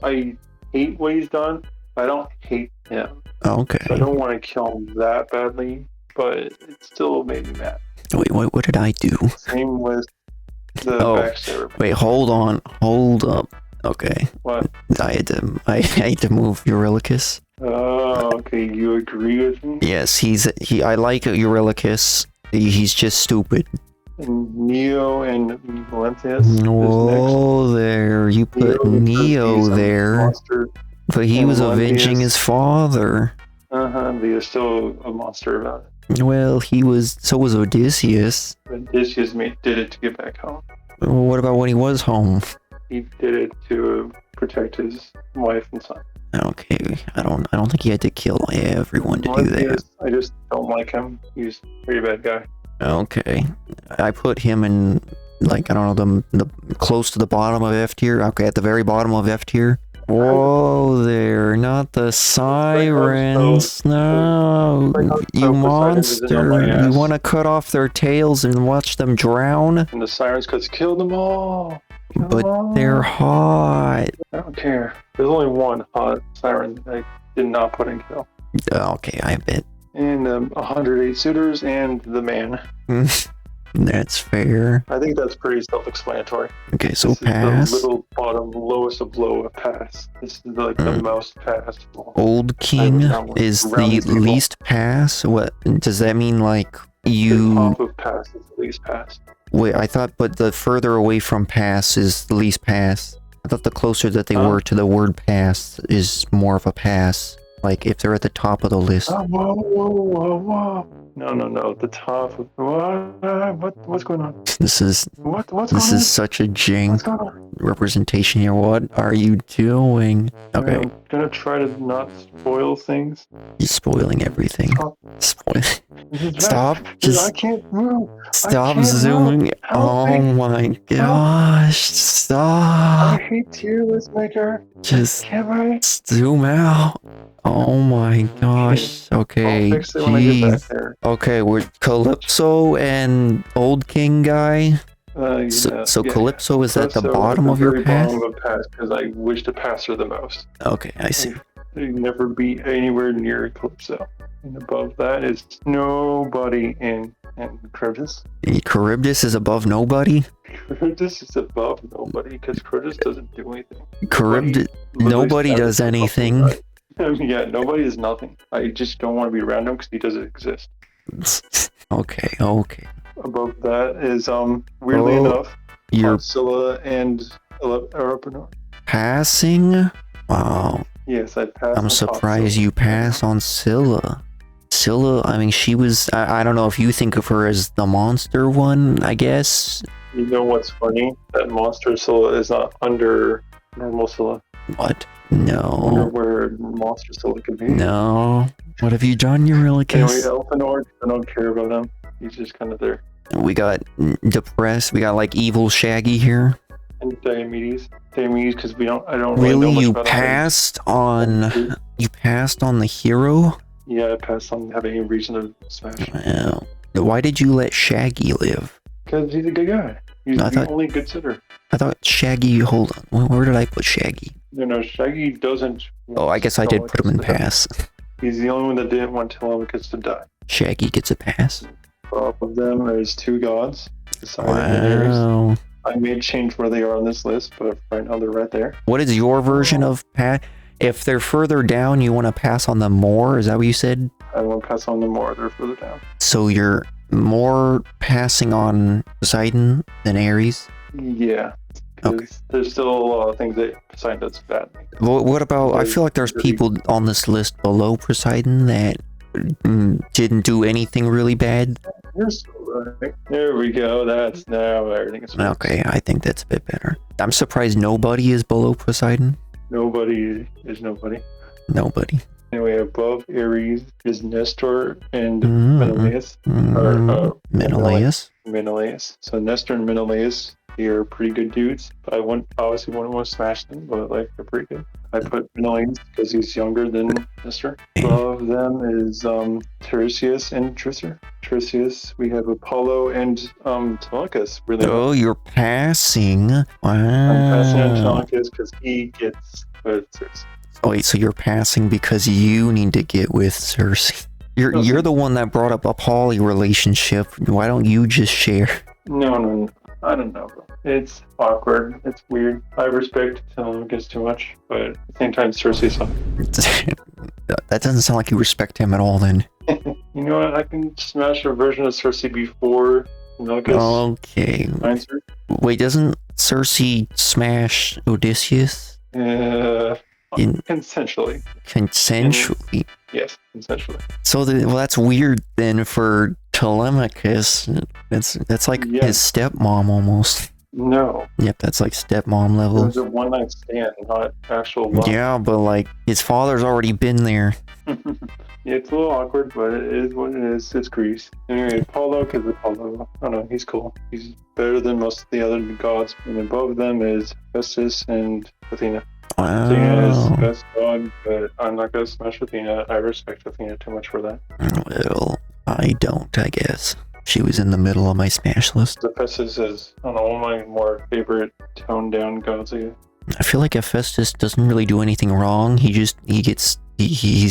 [SPEAKER 2] I hate what he's done. I don't hate him.
[SPEAKER 1] Okay.
[SPEAKER 2] So I don't want to kill him that badly, but it still made me mad.
[SPEAKER 1] Wait, what did I do?
[SPEAKER 2] Same with the backstabber.
[SPEAKER 1] Wait, hold up. Okay.
[SPEAKER 2] What?
[SPEAKER 1] I had to move Eurylochus.
[SPEAKER 2] Oh, okay. You agree with me?
[SPEAKER 1] Yes, I like Eurylochus. He's just stupid.
[SPEAKER 2] And Neo and Melanthius.
[SPEAKER 1] Whoa there, you put Neo there. But he was avenging his father.
[SPEAKER 2] But he was still a monster about it.
[SPEAKER 1] Well, so was Odysseus.
[SPEAKER 2] Odysseus did it to get back home.
[SPEAKER 1] What about when he was home?
[SPEAKER 2] He did it to protect his wife and son.
[SPEAKER 1] Okay, I don't think he had to kill everyone to do that.
[SPEAKER 2] I just don't like him. He's a pretty bad guy.
[SPEAKER 1] Okay, I put him in, like, I don't know, the close to the bottom of F tier. Okay, at the very bottom of F tier. Whoa there, not the sirens. No, you monster. You want to cut off their tails and watch them drown?
[SPEAKER 2] And the sirens kill them all.
[SPEAKER 1] But they're hot.
[SPEAKER 2] I don't care. There's only one hot siren I did not put in kill.
[SPEAKER 1] Okay, I bet.
[SPEAKER 2] And 108 suitors and the man.
[SPEAKER 1] That's fair.
[SPEAKER 2] I think that's pretty self-explanatory.
[SPEAKER 1] Okay, so pass.
[SPEAKER 2] The little bottom, lowest of low pass. This is like the most passable.
[SPEAKER 1] Old King is the least pass? What does that mean? Like you?
[SPEAKER 2] The top of pass is the least pass.
[SPEAKER 1] Wait, I thought, but the further away from pass is the least pass. I thought the closer that they were to the word pass is more of a pass. Like if they're at the top of the list.
[SPEAKER 2] Oh, whoa. No. The top of what's going on?
[SPEAKER 1] This is
[SPEAKER 2] What's
[SPEAKER 1] this
[SPEAKER 2] going on?
[SPEAKER 1] is such a jank
[SPEAKER 2] What's going on?
[SPEAKER 1] representation here. What are you doing? Okay,
[SPEAKER 2] I'm gonna try to not spoil things.
[SPEAKER 1] you're spoiling everything.
[SPEAKER 2] Stop.
[SPEAKER 1] Stop.
[SPEAKER 2] Dude,
[SPEAKER 1] Just
[SPEAKER 2] I can't move.
[SPEAKER 1] stop
[SPEAKER 2] can't
[SPEAKER 1] zooming.
[SPEAKER 2] move. Help
[SPEAKER 1] Oh
[SPEAKER 2] me.
[SPEAKER 1] my gosh.
[SPEAKER 2] I
[SPEAKER 1] Stop.
[SPEAKER 2] hate you, let's maker.
[SPEAKER 1] Just
[SPEAKER 2] Can't I?
[SPEAKER 1] zoom out. Oh my gosh. Okay.
[SPEAKER 2] I'll fix it when I get back
[SPEAKER 1] Jeez.
[SPEAKER 2] there.
[SPEAKER 1] Okay, we're Calypso and Old King guy. So Calypso is at the bottom of your path?
[SPEAKER 2] Bottom of a path because I wish to pass her the most.
[SPEAKER 1] Okay, I see.
[SPEAKER 2] You'd never be anywhere near Calypso. And above that is nobody in Charybdis.
[SPEAKER 1] Charybdis is above nobody?
[SPEAKER 2] Charybdis is above nobody because Charybdis doesn't do anything.
[SPEAKER 1] Charybdis, nobody does anything.
[SPEAKER 2] Yeah, nobody is nothing. I just don't want to be around him because he doesn't exist.
[SPEAKER 1] Okay.
[SPEAKER 2] Above that is weirdly enough,
[SPEAKER 1] You're
[SPEAKER 2] Scylla and Erepenor.
[SPEAKER 1] passing? Wow.
[SPEAKER 2] Yes, I passed.
[SPEAKER 1] I'm surprised you passed on Scylla. Scylla, I mean, she was, I don't know if you think of her as the monster one, I guess.
[SPEAKER 2] You know what's funny? That monster Scylla is not under normal Scylla.
[SPEAKER 1] What?
[SPEAKER 2] Under
[SPEAKER 1] No.
[SPEAKER 2] where monster Scylla could be.
[SPEAKER 1] No. What have you done, Eurylicus?
[SPEAKER 2] Anyway, Elfinor, I don't care about him. He's just kind of there.
[SPEAKER 1] We got depressed. We got like evil Shaggy here.
[SPEAKER 2] And Diomedes, because I don't really know
[SPEAKER 1] Really,
[SPEAKER 2] much
[SPEAKER 1] you
[SPEAKER 2] about him.
[SPEAKER 1] passed on? You passed on the hero?
[SPEAKER 2] Yeah, I passed on having a reason to smash.
[SPEAKER 1] Well, why did you let Shaggy live?
[SPEAKER 2] Because he's a good guy. He's
[SPEAKER 1] I
[SPEAKER 2] the
[SPEAKER 1] thought-
[SPEAKER 2] only good sitter.
[SPEAKER 1] I thought Shaggy. Hold on. Where did I put Shaggy?
[SPEAKER 2] No, Shaggy doesn't.
[SPEAKER 1] Oh, I guess I did put him in
[SPEAKER 2] Telemachus to die.
[SPEAKER 1] pass.
[SPEAKER 2] He's the only one that didn't want Telemachus to die.
[SPEAKER 1] Shaggy gets a pass.
[SPEAKER 2] Above of them, there's two gods. Poseidon and Ares.
[SPEAKER 1] Wow.
[SPEAKER 2] I may change where they are on this list, but right now they're right there.
[SPEAKER 1] What is your version of pass? If they're further down, you want to pass on them more? Is that what you said?
[SPEAKER 2] I won't pass on them more. They're further down.
[SPEAKER 1] So you're more passing on Poseidon than Ares?
[SPEAKER 2] Yeah. 'Cause
[SPEAKER 1] Okay.
[SPEAKER 2] There's still a lot of things that Poseidon does badly.
[SPEAKER 1] What about, I feel like there's people on this list below Poseidon that didn't do anything really bad.
[SPEAKER 2] You're so right. There we go. That's now everything is
[SPEAKER 1] Okay, I think that's a bit better. I'm surprised nobody is below Poseidon.
[SPEAKER 2] Nobody is nobody.
[SPEAKER 1] Nobody.
[SPEAKER 2] Anyway, above Ares is Nestor and
[SPEAKER 1] Mhm.
[SPEAKER 2] Menelaus.
[SPEAKER 1] Menelaus.
[SPEAKER 2] Menelaus. So Nestor and Menelaus, they are pretty good dudes. I obviously wouldn't want to smash them, but like they're pretty good. I put Menelaus because he's younger than Nestor. Above them is Tiresias and Trisir. Tiresias, we have Apollo and Telemachus. Really,
[SPEAKER 1] Oh, you're passing. Wow.
[SPEAKER 2] I'm passing on Telemachus because he gets Circe.
[SPEAKER 1] Oh, wait, so you're passing because you need to get with Cersei. You're the one that brought up a poly relationship. Why don't you just share?
[SPEAKER 2] No. I don't know, bro. It's awkward. It's weird. I respect Telemachus too much, but at the same time, Cersei's fine.
[SPEAKER 1] That doesn't sound like you respect him at all, then.
[SPEAKER 2] You know what? I can smash a version of Cersei before Telemachus
[SPEAKER 1] Okay.
[SPEAKER 2] finds her.
[SPEAKER 1] Wait, doesn't Cersei smash Odysseus?
[SPEAKER 2] Consensually.
[SPEAKER 1] Consensually?
[SPEAKER 2] Yes, consensually.
[SPEAKER 1] So, well, that's weird then for Telemachus. That's like
[SPEAKER 2] Yeah.
[SPEAKER 1] his stepmom almost.
[SPEAKER 2] No.
[SPEAKER 1] Yep, that's like stepmom
[SPEAKER 2] It
[SPEAKER 1] level.
[SPEAKER 2] was a one-night stand, not actual love.
[SPEAKER 1] Yeah, but like his father's already been there.
[SPEAKER 2] Yeah, it's a little awkward, but it is what it is. It's Greece. Anyway, Apollo, because Apollo, I don't know, he's cool. He's better than most of the other gods. And above them is Hephaestus and Athena. Athena is the
[SPEAKER 1] Wow.
[SPEAKER 2] best god, but I'm not going to smash Athena. I respect Athena too much for that.
[SPEAKER 1] Well, I don't, I guess. She was in the middle of my smash list.
[SPEAKER 2] Hephaestus is, I don't know, one of my more favorite toned-down gods.
[SPEAKER 1] I feel like Hephaestus doesn't really do anything wrong. He's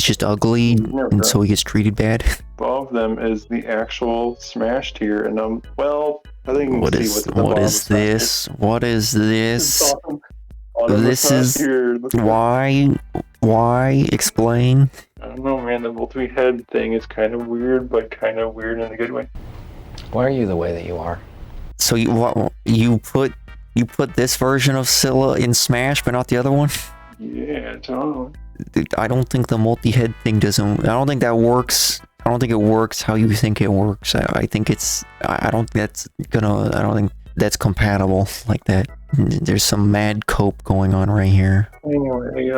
[SPEAKER 1] just ugly, and so he gets treated bad.
[SPEAKER 2] Above them is the actual smash tier, and well, I think you can
[SPEAKER 1] What
[SPEAKER 2] see
[SPEAKER 1] is
[SPEAKER 2] what's at the
[SPEAKER 1] what
[SPEAKER 2] bottom
[SPEAKER 1] is
[SPEAKER 2] of the smash
[SPEAKER 1] this? What is
[SPEAKER 2] tier.
[SPEAKER 1] this?
[SPEAKER 2] Bottom of the
[SPEAKER 1] This
[SPEAKER 2] smash
[SPEAKER 1] is
[SPEAKER 2] tier. Look at that.
[SPEAKER 1] why? Explain.
[SPEAKER 2] I don't know, man. The multi-head thing is kind of weird, but kind of weird in a good way.
[SPEAKER 4] Why are you the way that you are?
[SPEAKER 1] So you put this version of Scylla in Smash, but not the other one?
[SPEAKER 2] Yeah, totally.
[SPEAKER 1] Dude, I don't think the multi-head thing doesn't. I don't think that works. I don't think it works how you think it works. I think it's. I don't think that's gonna. I don't think that's compatible like that. There's some mad cope going on right here.
[SPEAKER 2] Anyway,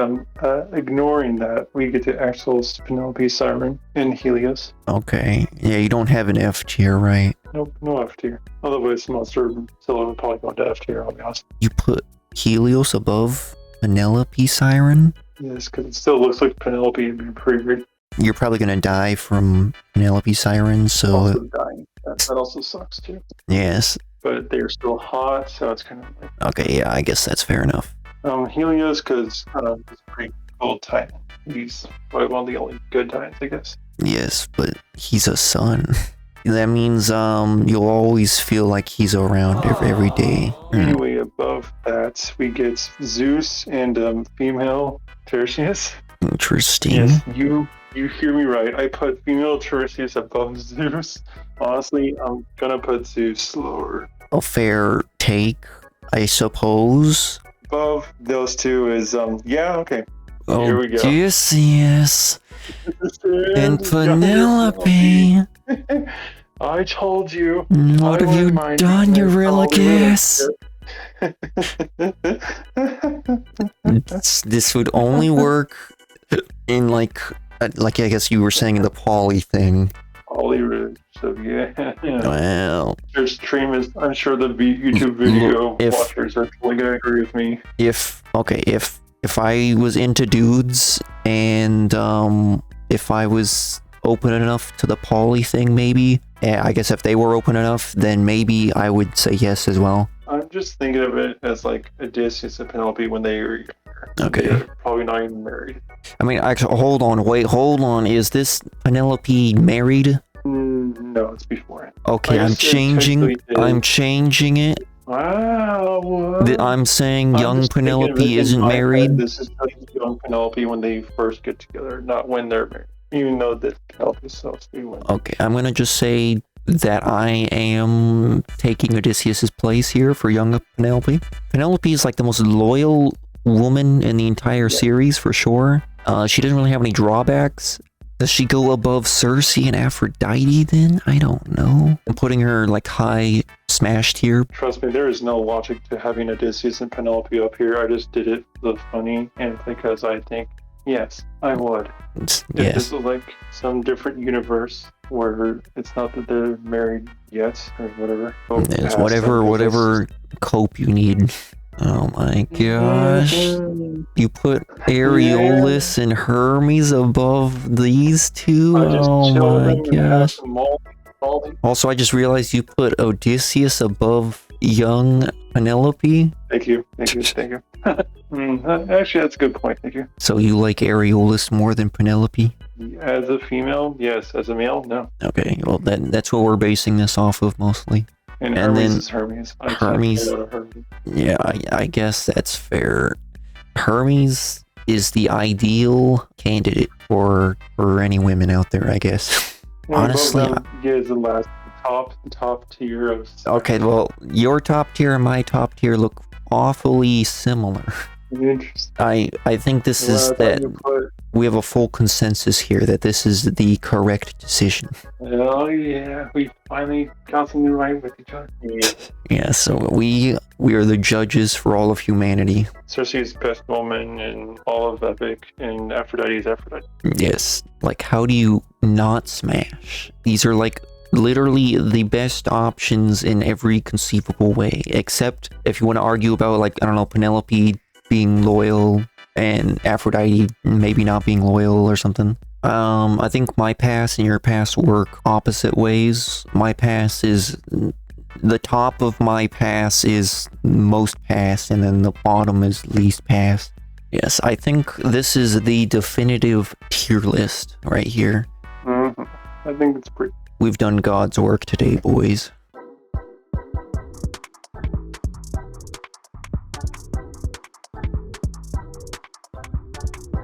[SPEAKER 2] ignoring that, we get to Axel's Penelope Siren and Helios.
[SPEAKER 1] Okay. Yeah, you don't have an F tier, right?
[SPEAKER 2] Nope, no F tier. Otherwise, Monster still would probably go to F tier, I'll be honest.
[SPEAKER 1] You put Helios above Penelope Siren?
[SPEAKER 2] Yes, because it still looks like Penelope would be pretty weird.
[SPEAKER 1] You're probably gonna die from Penelope Siren, so
[SPEAKER 2] Also dying. That also sucks too.
[SPEAKER 1] yes.
[SPEAKER 2] But they're still hot, so it's kind of like...
[SPEAKER 1] Okay, yeah, I guess that's fair enough.
[SPEAKER 2] Helios, because he's a pretty cool Titan. He's probably one of the only good Titans, I guess.
[SPEAKER 1] Yes, but he's a son. That means you'll always feel like he's around every day.
[SPEAKER 2] Anyway, above that, we get Zeus and female Tiresias.
[SPEAKER 1] Interesting.
[SPEAKER 2] Yes, you hear me right. I put female Tiresias above Zeus. Honestly, I'm gonna put Zeus lower.
[SPEAKER 1] A fair take, I suppose.
[SPEAKER 2] Above those two is yeah, okay. Here we go.
[SPEAKER 1] Odysseus and Penelope.
[SPEAKER 2] I told you.
[SPEAKER 1] What have you done, Eurylochus? This would only work in like I guess you were saying the poly thing.
[SPEAKER 2] Hollywood. So yeah.
[SPEAKER 1] Well,
[SPEAKER 2] Your stream is. I'm sure the YouTube video watchers are totally gonna agree with me.
[SPEAKER 1] if I was into dudes and if I was open enough to the poly thing, maybe. I guess if they were open enough, then maybe I would say yes as well.
[SPEAKER 2] I'm just thinking of it as like Odysseus and Penelope when they were younger.
[SPEAKER 1] Okay.
[SPEAKER 2] They're probably not even married.
[SPEAKER 1] I mean, actually, hold on. Is this Penelope married?
[SPEAKER 2] No, it's before.
[SPEAKER 1] Okay, I'm changing it.
[SPEAKER 2] Wow. What?
[SPEAKER 1] I'm saying young
[SPEAKER 2] just thinking of it
[SPEAKER 1] Penelope
[SPEAKER 2] in
[SPEAKER 1] isn't
[SPEAKER 2] my head.
[SPEAKER 1] married.
[SPEAKER 2] This is young Penelope when they first get together, not when they're married. Even though that Penelope is supposed to be when.
[SPEAKER 1] Okay, I'm gonna just say that I am taking Odysseus's place here for young Penelope. Penelope is like the most loyal woman in the entire series for sure. She doesn't really have any drawbacks. Does she go above Circe and Aphrodite then? I don't know. I'm putting her like high smash tier.
[SPEAKER 2] Trust me, there is no logic to having Odysseus and Penelope up here. I just did it for the funny and because I think, yes, I would. If
[SPEAKER 1] Yes.
[SPEAKER 2] this was like some different universe where it's not that they're married yet or whatever.
[SPEAKER 1] Yes, whatever cope you need. Oh my gosh. You put Areolus and Hermes above these two? Oh my gosh. Also, I just realized you put Odysseus above young Penelope.
[SPEAKER 2] Thank you. Actually, that's a good point. Thank you.
[SPEAKER 1] So you like Areolus more than Penelope?
[SPEAKER 2] As a female, yes. As a male, no.
[SPEAKER 1] Okay, well that's what we're basing this off of mostly.
[SPEAKER 2] And
[SPEAKER 1] And
[SPEAKER 2] Hermes
[SPEAKER 1] then
[SPEAKER 2] is Hermes.
[SPEAKER 1] Hermes. Yeah, I guess that's fair. Hermes is the ideal candidate for any women out there, I guess. Honestly,
[SPEAKER 2] he is the last top tier of.
[SPEAKER 1] Okay, well, your top tier and my top tier look awfully similar.
[SPEAKER 2] Interesting.
[SPEAKER 1] I think this is that we have a full consensus here that this is the correct decision.
[SPEAKER 2] Oh yeah, we finally got something right with each other.
[SPEAKER 1] Yeah, so we are the judges for all of humanity.
[SPEAKER 2] Circe's best woman in all of Epic, and Aphrodite's Aphrodite.
[SPEAKER 1] Yes, like how do you not smash? These are like literally the best options in every conceivable way, except if you want to argue about like, I don't know, Penelope being loyal and Aphrodite maybe not being loyal or something. I think my pass and your pass work opposite ways. My pass is the top of my pass is most pass, and then the bottom is least pass. Yes, I think this is the definitive tier list right here.
[SPEAKER 2] I think it's pretty.
[SPEAKER 1] We've done God's work today, boys.